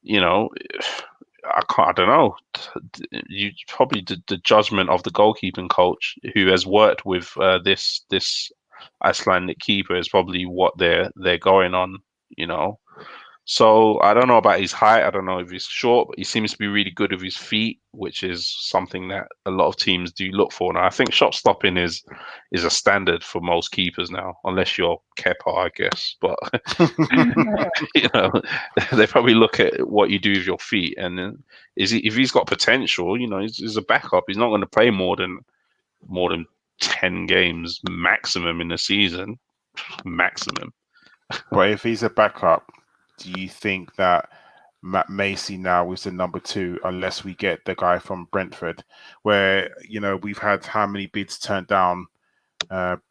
I don't know. You probably the judgment of the goalkeeping coach who has worked with this Icelandic keeper is probably what they're going on. So I don't know about his height. I don't know if he's short, but he seems to be really good with his feet, which is something that a lot of teams do look for. Now, I think shot stopping is a standard for most keepers now, unless you're Kepa, I guess. But they probably look at what you do with your feet, and then if he's got potential, he's a backup. He's not going to play more than 10 games maximum in a season, maximum.
But if he's a backup, do you think that Matt Macy now is the number 2, unless we get the guy from Brentford, where, we've had how many bids turned down?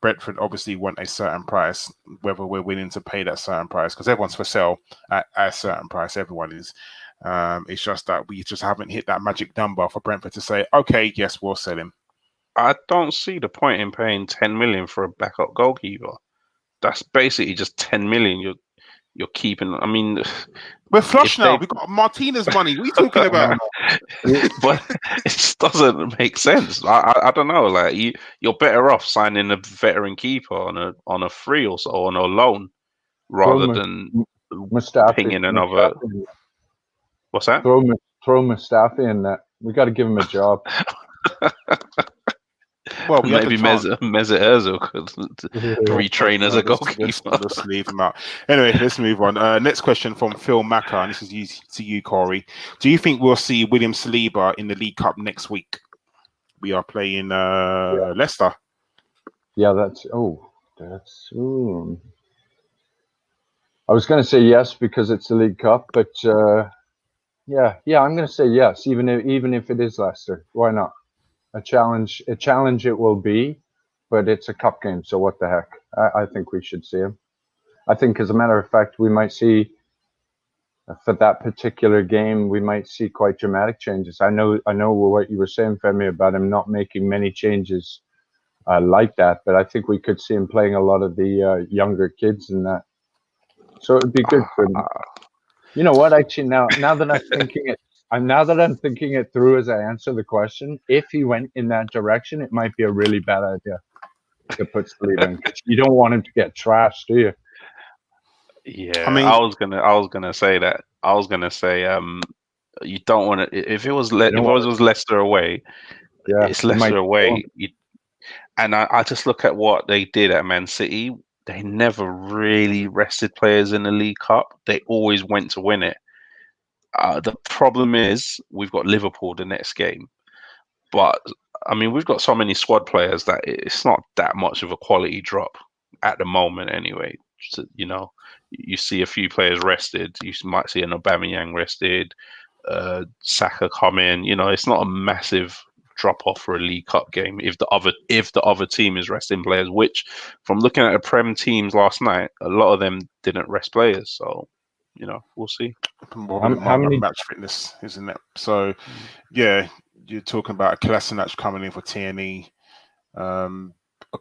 Brentford obviously want a certain price, whether we're willing to pay that certain price, because everyone's for sale at a certain price. Everyone is. It's just that we just haven't hit that magic number for Brentford to say, okay, yes, we'll sell him.
I don't see the point in paying 10 million for a backup goalkeeper. That's basically just 10 million you're keeping. I mean,
we're flush now. We've got Martinez money. What are you talking about?
But it just doesn't make sense. I don't know. Like you're better off signing a veteran keeper on a free or so, on a loan, rather than pinging another. What's that?
Throw Mustafi in that. We got to give him a job.
Well, we
Maybe
had the chance.
Mesut Ozil could retrain as a goalkeeper.
Let's leave him out. Anyway, let's move on. Next question from Phil Macker, and this is to you, Cory. Do you think we'll see William Saliba in the League Cup next week? We are playing Leicester.
Yeah, that's. I was going to say yes because it's the League Cup, but yeah, I'm going to say yes, even if it is Leicester. Why not? A challenge it will be, but it's a cup game, so what the heck? I think we should see him. I think, as a matter of fact, we might see for that particular game, we might see quite dramatic changes. I know what you were saying, Femi, about him not making many changes like that, but I think we could see him playing a lot of the younger kids in that. So it'd be good for him. You know what? Actually, now that I'm thinking it through as I answer the question, if he went in that direction, it might be a really bad idea to put Saliba in. You don't want him to get trashed, do you?
Yeah,
I mean,
I was gonna say that. I was gonna say, you don't want to. If it was Leicester away, it's Leicester away. And I just look at what they did at Man City. They never really rested players in the League Cup. They always went to win it. The problem is we've got Liverpool the next game, but I mean we've got so many squad players that it's not that much of a quality drop at the moment. Anyway, so, you see a few players rested. You might see an Aubameyang rested, Xhaka come in. It's not a massive drop off for a League Cup game if the other team is resting players. Which, from looking at the Prem teams last night, a lot of them didn't rest players. So, we'll see.
How many match fitness, isn't it? So, yeah, you're talking about Kolasinac coming in for Tierney. A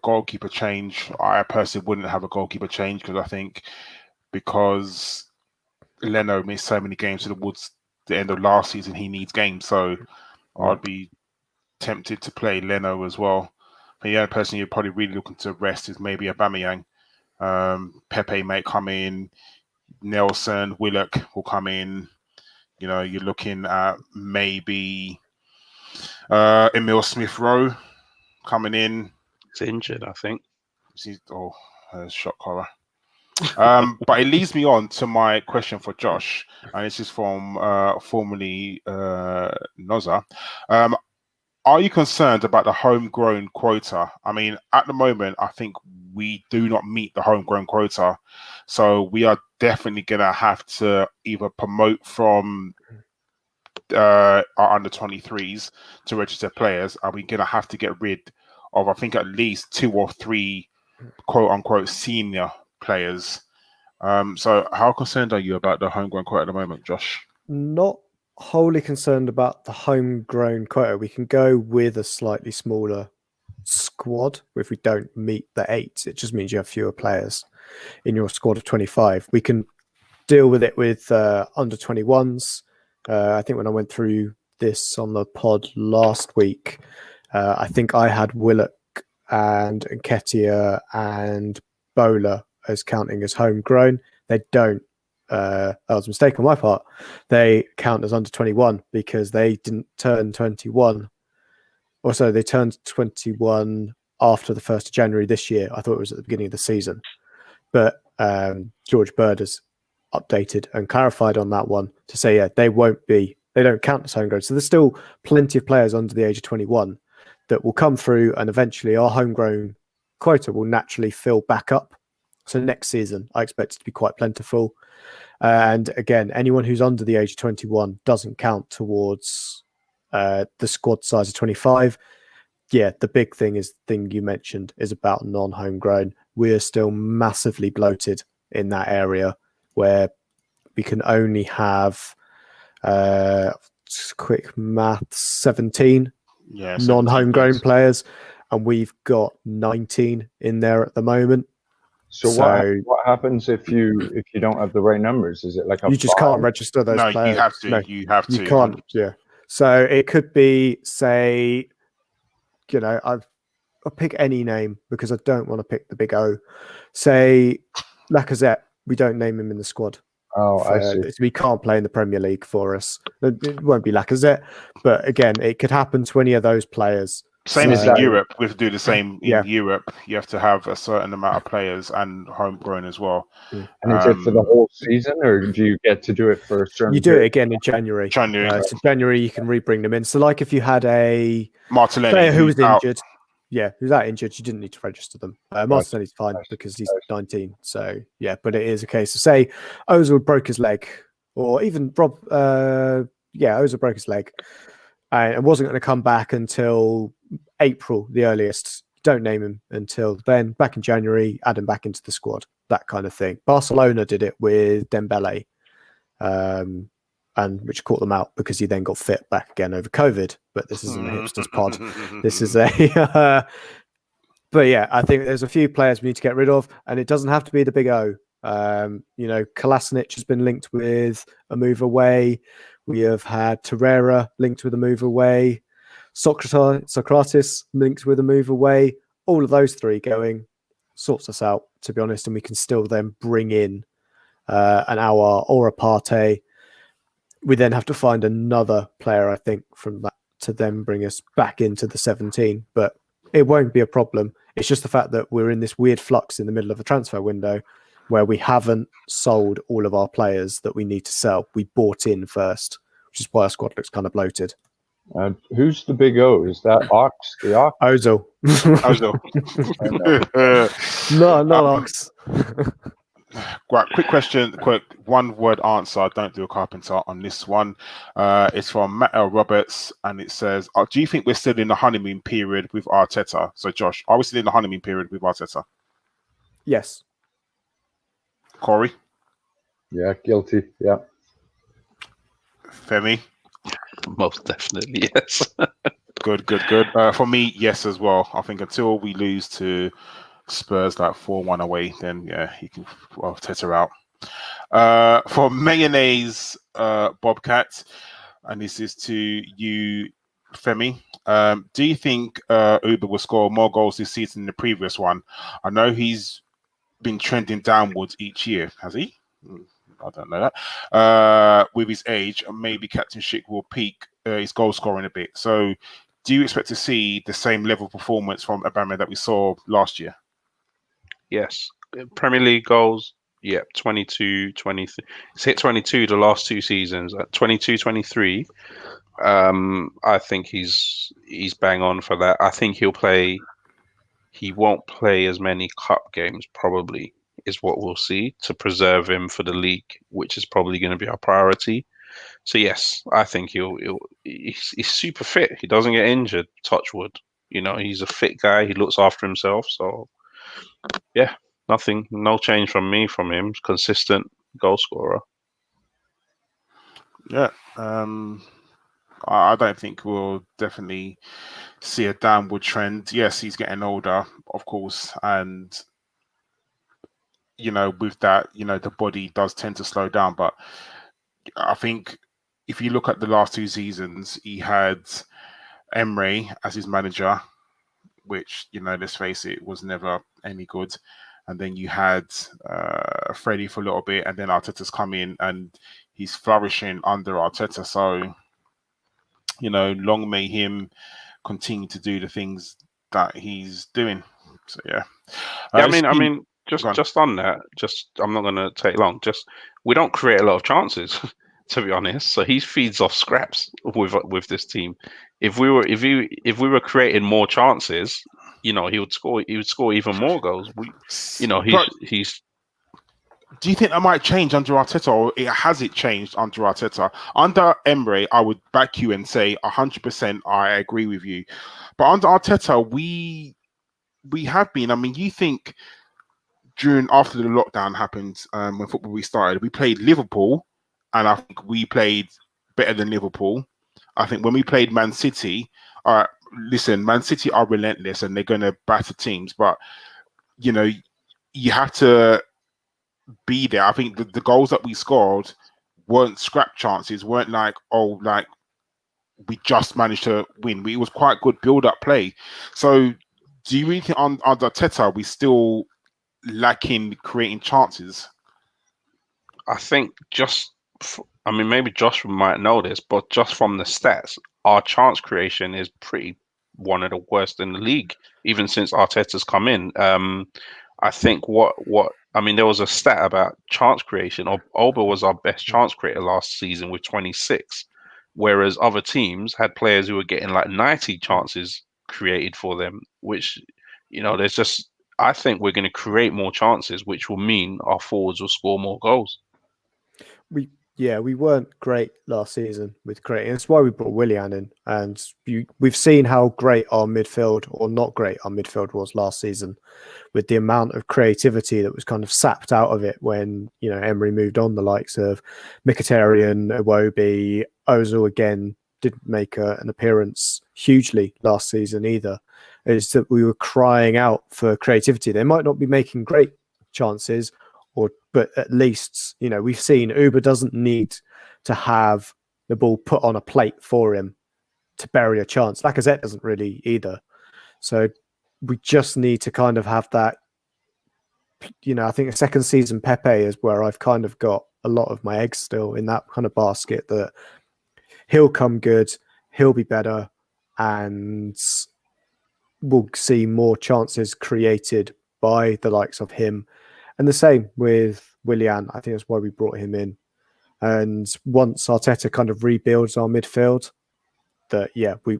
goalkeeper change. I personally wouldn't have a goalkeeper change because Leno missed so many games towards the end of last season. He needs games, so I'd be tempted to play Leno as well. But yeah, personally, you're probably really looking to rest is maybe Aubameyang. Pepe may come in. Nelson, Willock will come in. You're looking at maybe Emil Smith-Rowe coming in.
He's injured, I think.
Shock horror. But it leads me on to my question for Josh, and this is from formerly Noza. Are you concerned about the homegrown quota? I mean, at the moment, I think we do not meet the homegrown quota. So we are definitely going to have to either promote from our under 23s to register players. Are we going to have to get rid of, I think, at least 2 or 3 quote unquote senior players? So how concerned are you about the homegrown quota at the moment, Josh?
Not wholly concerned about the homegrown quota. We can go with a slightly smaller squad if we don't meet the 8. It just means you have fewer players in your squad of 25. We can deal with it with under 21s. I think when I went through this on the pod last week, I think I had Willock and Nketiah and Bowler as counting as homegrown. They don't. That was a mistake on my part. They count as under 21 because they didn't turn 21. Also, they turned 21 after the 1st of January this year. I thought it was at the beginning of the season. But George Bird has updated and clarified on that one to say, they don't count as homegrown. So there's still plenty of players under the age of 21 that will come through, and eventually our homegrown quota will naturally fill back up. So next season, I expect it to be quite plentiful. And again, anyone who's under the age of 21 doesn't count towards the squad size of 25. Yeah, the big thing you mentioned is about non-homegrown. We're still massively bloated in that area where we can only have, quick maths, 17 non-homegrown players, and we've got 19 in there at the moment.
So what happens if you don't have the right numbers? Is it like you
just can't register those players?
No, you have to.
No,
you have to.
You can't. Yeah. So it could be, say, I'll pick any name because I don't want to pick the big O. Say Lacazette. We don't name him in the squad.
Oh, I see.
We can't play in the Premier League for us. It won't be Lacazette, but again, it could happen to any of those players
Same as
So-
in Europe. We have to do the same in
Yeah.
Europe. You have to have a certain amount of players and homegrown as well.
And is it for the whole season, or do you get to do it for a certain
You do it
period?
again in January.
January.
So January, you can re-bring them in. So like if you had a
Martinelli,
player who was
who's out.
injured, who's out injured, you didn't need to register them. Martinelli's fine because he's 19. So yeah, but it is a case of say Ozil broke his leg, or even Rob, Ozil broke his leg and wasn't going to come back until April, the earliest. Don't name him until then. Back in January, add him back into the squad. That kind of thing. Barcelona did it with Dembele, and which caught them out because he then got fit back again over COVID. But this isn't a hipsters pod. This is a. But yeah, I think there's a few players we need to get rid of, and it doesn't have to be the big O. Kolasinac has been linked with a move away. We have had Torreira linked with a move away. Socrates linked with a move away. All of those three going sorts us out, to be honest, and we can still then bring in an hour or a Partey. We then have to find another player, I think, from that to then bring us back into the 17. But it won't be a problem. It's just the fact that we're in this weird flux in the middle of a transfer window where we haven't sold all of our players that we need to sell. We bought in first, which is why our squad looks kind of bloated.
Who's the big O? Is that Ox? The Ox?
Ozil. No, Ox.
Right, quick question, quick one-word answer. Don't do a carpenter on this one. It's from Matt L. Roberts, and it says, do you think we're still in the honeymoon period with Arteta? So, Josh, are we still in the honeymoon period with Arteta?
Yes.
Cory?
Yeah, guilty. Yeah.
Femi?
Most definitely, yes.
Good. For me, yes as well. I think until we lose to Spurs like 4-1 away, then yeah, he can Arteta out. For mayonnaise, Bobcat, and this is to you, Femi. Do you think Auba will score more goals this season than the previous one? I know he's been trending downwards each year. Has he? I don't know that. With his age, maybe Captain Schick will peak his goal scoring a bit. So, do you expect to see the same level of performance from Aubameyang that we saw last year?
Yes. Premier League goals, 22, 23. It's hit 22 the last two seasons. At 22, 23, I think he's bang on for that. I think he won't play as many cup games, probably, is what we'll see, to preserve him for the league, which is probably going to be our priority. So yes, I think he's super fit. He doesn't get injured, touch wood. He's a fit guy. He looks after himself. So yeah, no change from him. Consistent goal scorer.
Yeah. I don't think we'll definitely see a downward trend. Yes, he's getting older, of course, and with that, the body does tend to slow down. But I think if you look at the last two seasons, he had Emery as his manager, which, let's face it, was never any good. And then you had Freddie for a little bit, and then Arteta's come in and he's flourishing under Arteta. So, long may him continue to do the things that he's doing. So, yeah.
I mean, just on that, I'm not going to take long. We don't create a lot of chances, to be honest. So he feeds off scraps with this team. If we were creating more chances, he would score even more goals. He's.
Do you think that might change under Arteta, or has it changed under Arteta? Under Emery, I would back you and say 100%. I agree with you, but under Arteta, we have been. I mean, you think after the lockdown happened, when football restarted, we played Liverpool, and I think we played better than Liverpool. I think when we played Man City, listen, Man City are relentless and they're going to batter teams, but you have to be there. I think the goals that we scored weren't scrap chances, weren't like we just managed to win. It was quite good build-up play. So do you really think under Arteta we still lacking creating chances?
I think maybe Josh might know this, but just from the stats, our chance creation is pretty one of the worst in the league, even since Arteta's come in. I think I mean, there was a stat about chance creation. Auba was our best chance creator last season with 26, whereas other teams had players who were getting like 90 chances created for them, which, there's just, I think we're going to create more chances, which will mean our forwards will score more goals.
We weren't great last season with creating. That's why we brought Willian in, and we've seen how great our midfield, or not great, our midfield was last season, with the amount of creativity that was kind of sapped out of it when Emery moved on. The likes of Mkhitaryan, Iwobi, Ozil again didn't make an appearance hugely last season either. It's that we were crying out for creativity. They might not be making great chances, but at least, we've seen Auba doesn't need to have the ball put on a plate for him to bury a chance. Lacazette doesn't really either. So we just need to kind of have that, I think a second season Pepe is where I've kind of got a lot of my eggs still in that kind of basket, that he'll come good, he'll be better, and we'll see more chances created by the likes of him. And the same with Willian. I think that's why we brought him in. And once Arteta kind of rebuilds our midfield,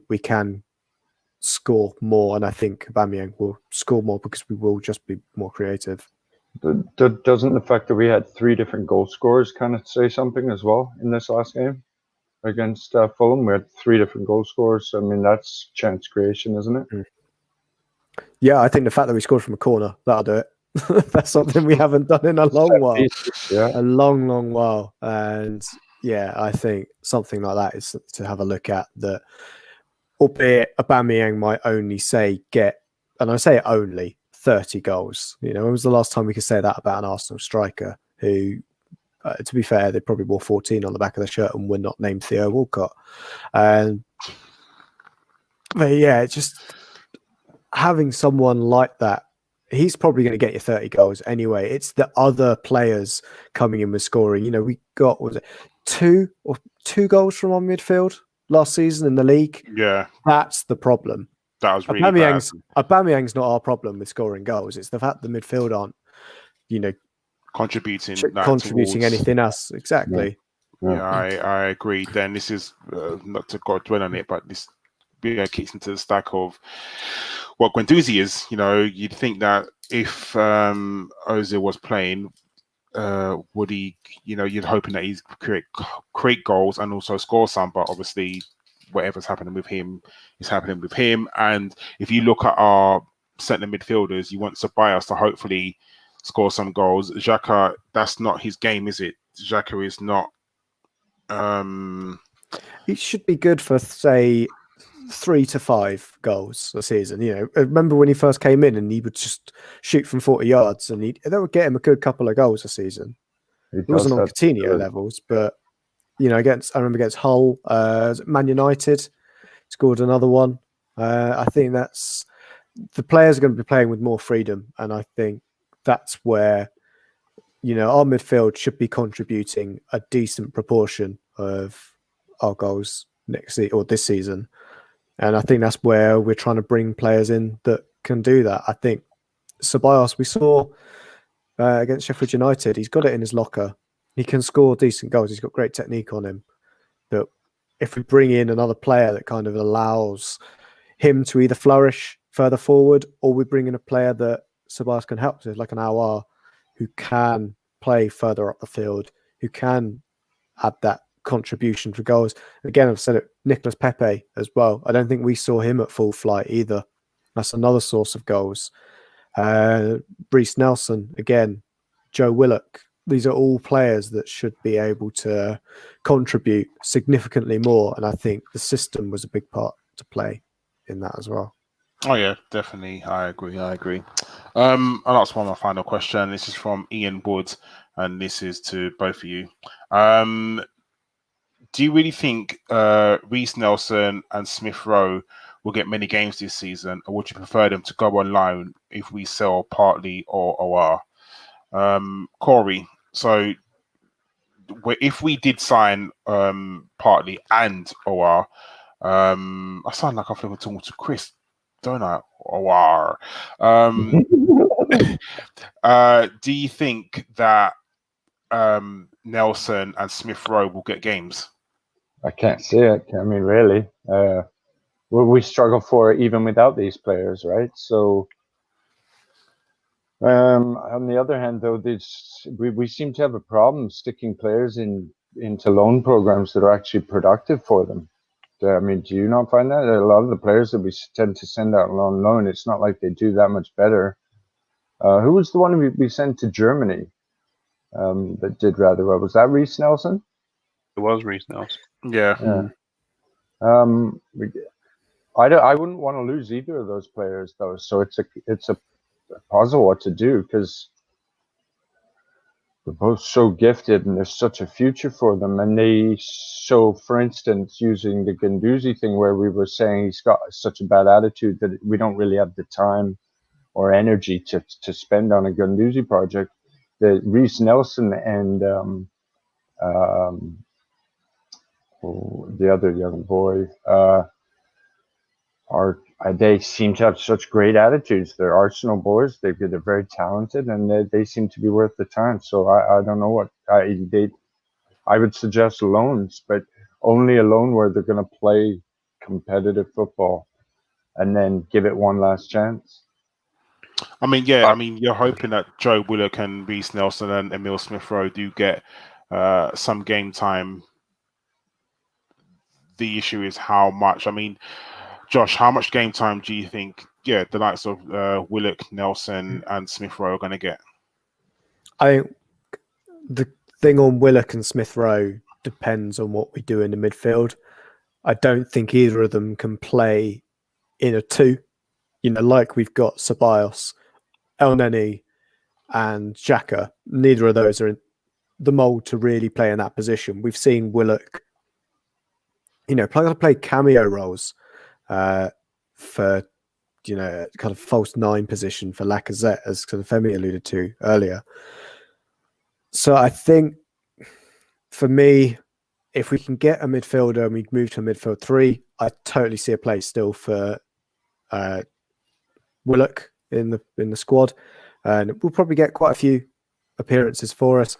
we can score more. And I think Aubameyang will score more because we will just be more creative.
Doesn't the fact that we had 3 different goal scorers kind of say something as well in this last game against Fulham? We had 3 different goal scorers. I mean, that's chance creation, isn't it?
Yeah, I think the fact that we scored from a corner, that'll do it. That's something we haven't done in a long while. A long while. And I think something like that is to have a look at. That, albeit Aubameyang might only get, and I say only 30 goals. When was the last time we could say that about an Arsenal striker who, to be fair, they probably wore 14 on the back of the shirt and were not named Theo Walcott. Just having someone like that, he's probably going to get you 30 goals anyway. It's the other players coming in with scoring. We got, two goals from our midfield last season in the league?
Yeah.
That's the problem.
That was really bad.
Aubameyang's not our problem with scoring goals. It's the fact the midfield aren't,
contributing
anything else. Exactly.
Yeah, I agree. Then this is, not to dwell on it, but this kicks into the stack of what Guendouzi is. You'd think that if Ozil was playing, would he? You're hoping that he's create goals and also score some. But obviously, whatever's happening with him is happening with him. And if you look at our centre midfielders, you want Ceballos to hopefully score some goals. Xhaka, that's not his game, is it? Xhaka is not.
He should be good for, say, 3 to 5 goals a season. Remember when he first came in and he would just shoot from 40 yards and that would get him a good couple of goals a season. It wasn't on Coutinho levels, but I remember against Hull, Man United, scored another one. I think that's, the players are going to be playing with more freedom, and I think that's where our midfield should be contributing a decent proportion of our goals this season. And I think that's where we're trying to bring players in that can do that. I think Ceballos, we saw against Sheffield United, he's got it in his locker. He can score decent goals. He's got great technique on him. But if we bring in another player that kind of allows him to either flourish further forward, or we bring in a player that Ceballos can help with, like an Auba, who can play further up the field, who can add that contribution for goals. Again, I've said it, Nicolas Pepe as well. I don't think we saw him at full flight either. That's another source of goals. Reece Nelson, again, Joe Willock. These are all players that should be able to contribute significantly more. And I think the system was a big part to play in that as well.
Oh yeah, definitely. I agree. And that's one of my final question. This is from Ian Wood, and this is to both of you. Do you really think Reece Nelson and Smith Rowe will get many games this season, or would you prefer them to go on loan if we sell Partey or OR? Cory, so if we did sign Partey and OR, I sound like I've never talked to Chris, don't I? Oh, wow. Do you think that Nelson and Smith Rowe will get games?
I can't see it. I mean, really, we struggle for it even without these players, right? So, on the other hand, though, we seem to have a problem sticking players into loan programs that are actually productive for them. I mean, do you not find that a lot of the players that we tend to send out on loan, it's not like they do that much better? Who was the one we sent to Germany that did rather well? Was that Reece Nelson?
It was Reece Nelson.
Yeah.
I wouldn't want to lose either of those players, though. So it's a puzzle what to do, because they're both so gifted and there's such a future for them. And so, for instance, using the Guendouzi thing where we were saying he's got such a bad attitude that we don't really have the time or energy to spend on a Guendouzi project. The Reece Nelson and the other young boy they seem to have such great attitudes. They're Arsenal boys. They're very talented, and they seem to be worth the time. So I don't know what I would suggest loans, but only a loan where they're going to play competitive football, and then give it one last chance.
I mean, yeah. I mean, you're hoping that Joe Willock and Reece Nelson and Emil Smith Rowe do get some game time. The issue is how much. I mean, Josh, how much game time do you think, the likes of Willock, Nelson, and Smith Rowe are going to get?
I think the thing on Willock and Smith Rowe depends on what we do in the midfield. I don't think either of them can play in a two. Like we've got Ceballos, El Neni, and Xhaka. Neither of those are in the mould to really play in that position. We've seen Willock, play cameo roles for, kind of false nine position for Lacazette, as kind of Femi alluded to earlier. So I think, for me, if we can get a midfielder and we move to a midfield three, I totally see a place still for Willock in the squad, and we'll probably get quite a few appearances for us.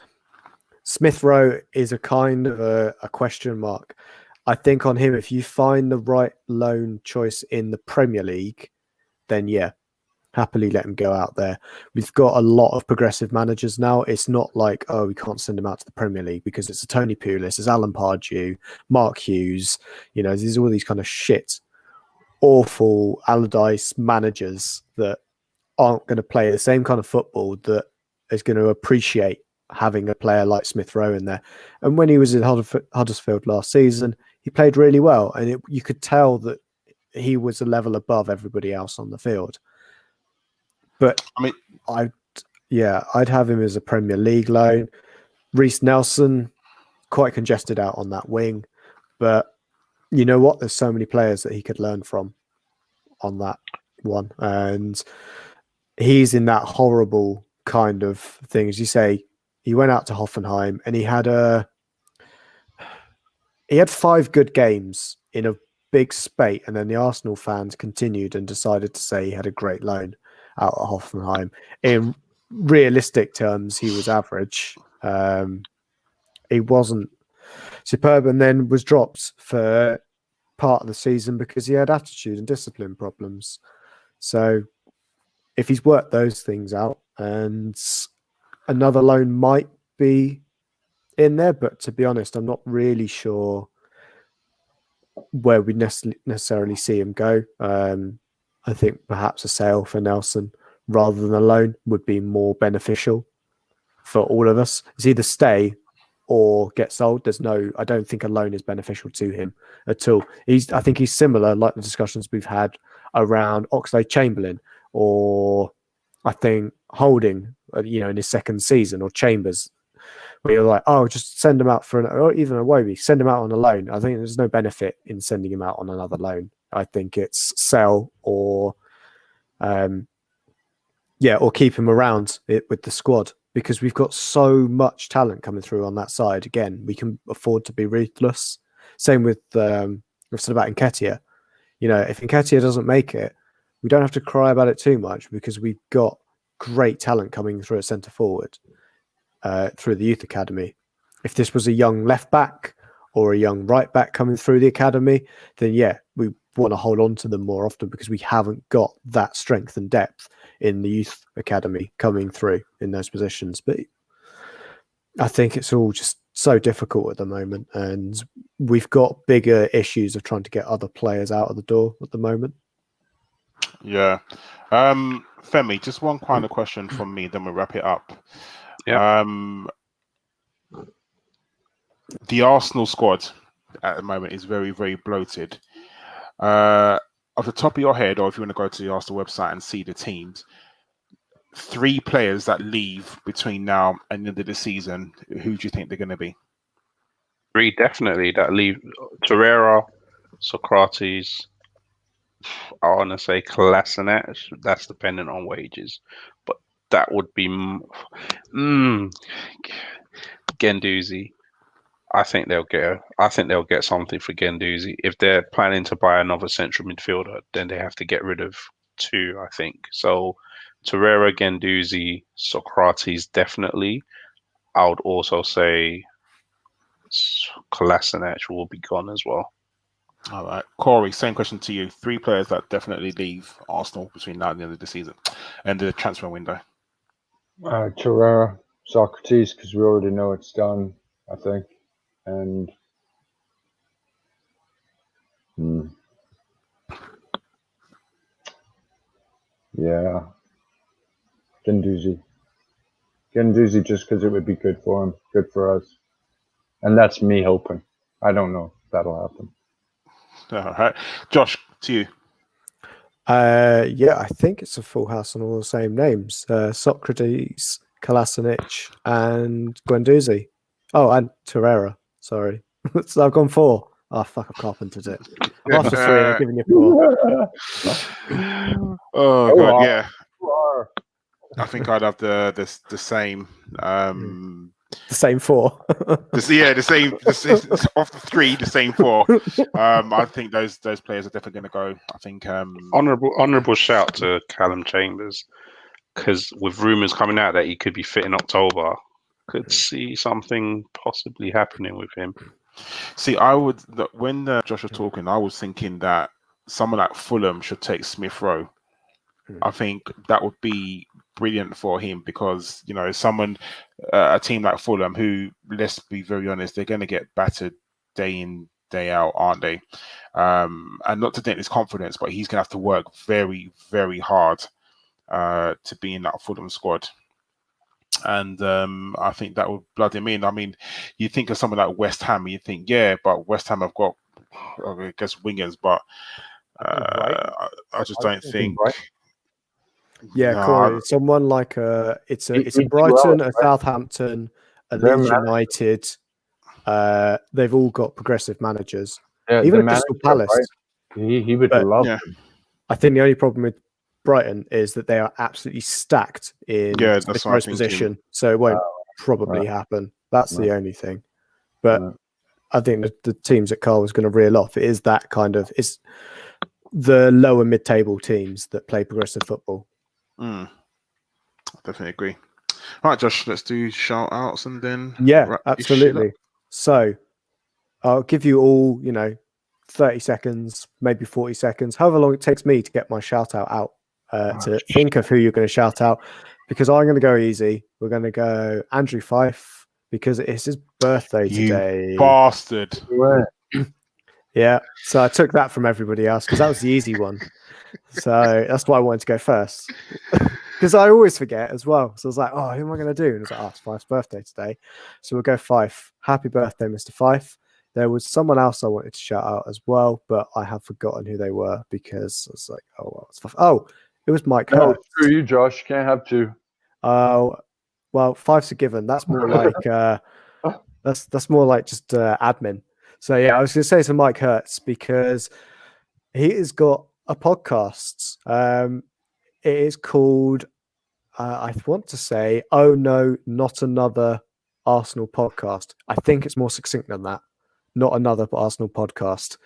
Smith Rowe is a kind of a question mark. I think on him, if you find the right loan choice in the Premier League, then happily let him go out there. We've got a lot of progressive managers now. It's not like, we can't send him out to the Premier League because it's a Tony Pulis, it's Alan Pardew, Mark Hughes. There's all these kind of shit, awful Allardyce managers that aren't going to play the same kind of football that is going to appreciate having a player like Smith Rowe in there. And when he was in Huddersfield last season, he played really well, and you could tell that he was a level above everybody else on the field. But I mean, I'd have him as a Premier League loan. Reece Nelson, quite congested out on that wing, but you know what? There's so many players that he could learn from on that one, and he's in that horrible kind of thing, as you say. He went out to Hoffenheim and he had 5 good games in a big spate, and then the Arsenal fans continued and decided to say he had a great loan out at Hoffenheim. In realistic terms, he was average. He wasn't superb, and then was dropped for part of the season because he had attitude and discipline problems. So if he's worked those things out, and another loan might be in there, but to be honest, I'm not really sure where we necessarily see him go. I think perhaps a sale for Nelson rather than a loan would be more beneficial for all of us. It's either stay or get sold. I don't think a loan is beneficial to him at all. I think he's similar, like the discussions we've had around Oxlade-Chamberlain, or I think Holding, in his second season, or Chambers, where you're like, just send him out or even Iwobi, send him out on a loan. I think there's no benefit in sending him out on another loan. I think it's sell or keep him around with the squad, because we've got so much talent coming through on that side. Again, we can afford to be ruthless. Same with I've said about Nketiah. If Nketiah doesn't make it, we don't have to cry about it too much because we've got great talent coming through at centre forward through the youth academy. If this was a young left back or a young right back coming through the academy, then yeah, we want to hold on to them more often because we haven't got that strength and depth in the youth academy coming through in those positions. But I think it's all just so difficult at the moment, and we've got bigger issues of trying to get other players out of the door at the moment.
Yeah. Femi, just one kind of question from me, then we'll wrap it up.
Yeah.
The Arsenal squad at the moment is very, very bloated. Off the top of your head, or if you want to go to the Arsenal website and see the teams, 3 players that leave between now and the end of the season, who do you think they're going to be?
3 definitely that leave. Torreira, Socrates, I want to say Kolasinac. That's dependent on wages, but that would be Guendouzi. I think they'll get something for Guendouzi. If they're planning to buy another central midfielder, then they have to get rid of 2, I think. So Torreira, Guendouzi, Socrates, definitely. I would also say Kolasinac will be gone as well.
All right. Cory, same question to you. 3 players that definitely leave Arsenal between now and the end of the season and the transfer window.
Torreira, Socrates, because we already know it's done, I think. And yeah, Guendouzi just because it would be good for him, good for us. And that's me hoping. I don't know if that'll happen.
All right. Josh, to you.
Yeah, I think it's a full house on all the same names. Socrates, Kolasinac, and Guendouzi. Oh, and Torreira. Sorry. So I've gone 4. Oh, fuck, I've carpentered it. After 3, I'm giving you 4.
Oh, God, yeah. I think I'd have the same.
The same 4.
The same. Of the 3, the same 4. I think those players are definitely going to go. I think
honourable shout to Callum Chambers, because with rumours coming out that he could be fit in October, could see something possibly happening with him.
See, when Josh was talking, I was thinking that someone like Fulham should take Smith Rowe. I think that would be brilliant for him because, a team like Fulham, who, let's be very honest, they're going to get battered day in, day out, aren't they? And not to dent his confidence, but he's going to have to work very, very hard to be in that Fulham squad. And I think that would blood him in. I mean, you think of someone like West Ham, you think, yeah, but West Ham have got, I guess, wingers, but I just don't think.
Yeah, Cory, someone like it's a Brighton, a Southampton, a Leeds United. They've all got progressive managers.
Yeah,
even at Crystal Palace,
right? He would love. Yeah.
I think the only problem with Brighton is that they are absolutely stacked in Smith Rowe's position, so it won't probably happen. That's the only thing. But I think the teams that Karl was going to reel off, it is that kind of, it's the lower mid-table teams that play progressive football.
Definitely agree. All right, Josh, let's do shout outs and then
absolutely. So I'll give you all 30 seconds, maybe 40 seconds, however long it takes me to get my shout out to think of who you're going to shout out, because I'm going to go easy. We're going to go Andrew Fife because it's his birthday today.
You bastard.
Yeah, so I took that from everybody else because that was the easy one. So that's why I wanted to go first. Because I always forget as well. So I was like, oh, who am I going to do? And I was like, it's Fife's birthday today. So we'll go Fife. Happy birthday, Mr. Fife. There was someone else I wanted to shout out as well, but I have forgotten who they were because I was like, oh, well, it's Fife. Oh, it was Mike Hurt.
Screw you, Josh. Can't have 2.
Oh, well, Fife's a given. That's more like that's more like just admin. So yeah, I was going to say to Mike Hurts because he has got a podcast. It is called, I want to say, "Oh No, Not Another Arsenal Podcast." I think it's more succinct than that. Not another Arsenal podcast.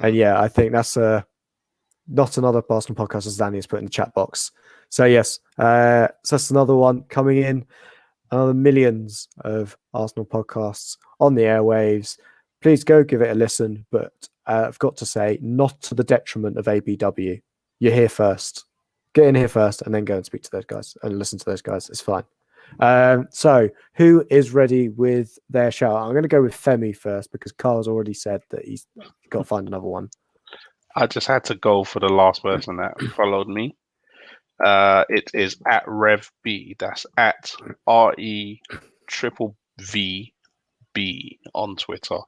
And yeah, I think that's not another Arsenal podcast, as Danny has put in the chat box. So yes, so that's another one coming in. Another millions of Arsenal podcasts on the airwaves. Please go give it a listen, but I've got to say, not to the detriment of ABW. You're here first. Get in here first, and then go and speak to those guys and listen to those guys. It's fine. So who is ready with their shout? I'm going to go with Femi first because Karl's already said that he's got to find another one.
I just had to go for the last person that followed me. It is at RevB. That's at REVVB on Twitter.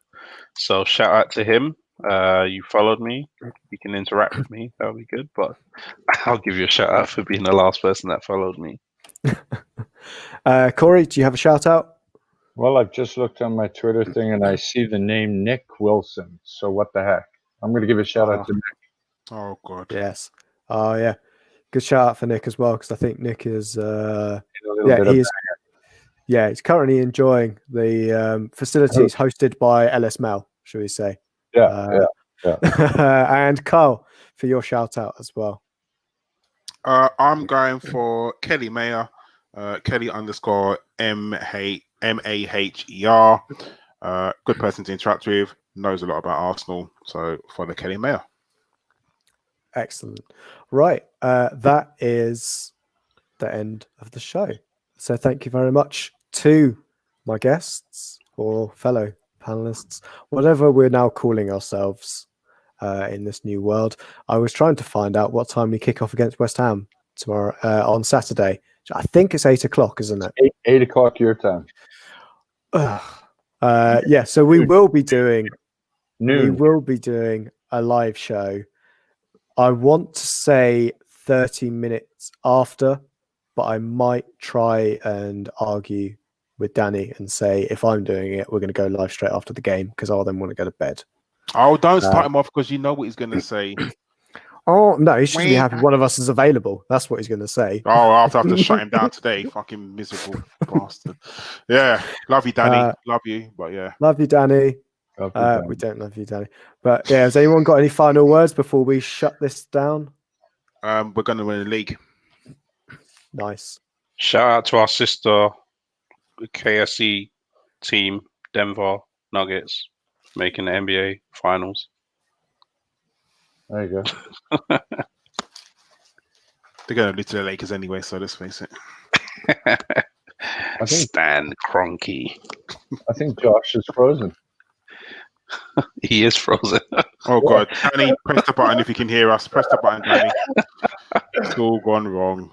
So shout out to him. You followed me. You can interact with me. That'll be good. But I'll give you a shout out for being the last person that followed me.
Cory, do you have a shout out?
Well, I've just looked on my Twitter thing and I see the name Nick Wilson. So what the heck? I'm going to give a shout out to Nick.
Oh, God.
Yes. Oh, yeah. Good shout out for Nick as well, because I think Nick is, he's currently enjoying the facilities hosted by LS Mel, shall we say?
Yeah.
And Karl, for your shout out as well.
I'm going for Kelly Mayer, Kelly_MAHER. Good person to interact with, knows a lot about Arsenal. So for the Kelly Mayer.
Excellent. Right. That is the end of the show. So thank you very much to my guests or fellow panelists, whatever we're now calling ourselves in this new world. I was trying to find out what time we kick off against West Ham tomorrow on Saturday. I think it's 8 o'clock, isn't it?
8 o'clock your time.
Yeah, so we will be doing
Noon.
We will be doing a live show. I want to say 30 minutes after, but I might try and argue with Danny and say if I'm doing it, we're going to go live straight after the game because I'll then want to go to bed.
Oh, don't start him off because you know what he's going to say.
Oh, no, he should be happy one of us is available. That's what he's going to say.
Oh, I'll have to shut him down today. Fucking miserable bastard. Yeah, love you, Danny. Love you, but yeah.
Love you, Danny. We don't love you, Danny. But yeah, has anyone got any final words before we shut this down?
We're going to win the league.
Nice.
Shout out to our sister KSE team, Denver Nuggets, making the NBA finals.
There you go.
They're going to lose to the Lakers anyway, so let's face it.
Stan Kroenke.
I think Josh is frozen.
He is frozen.
Oh, God. Danny, press the button if you can hear us. Press the button, Danny. It's all gone wrong.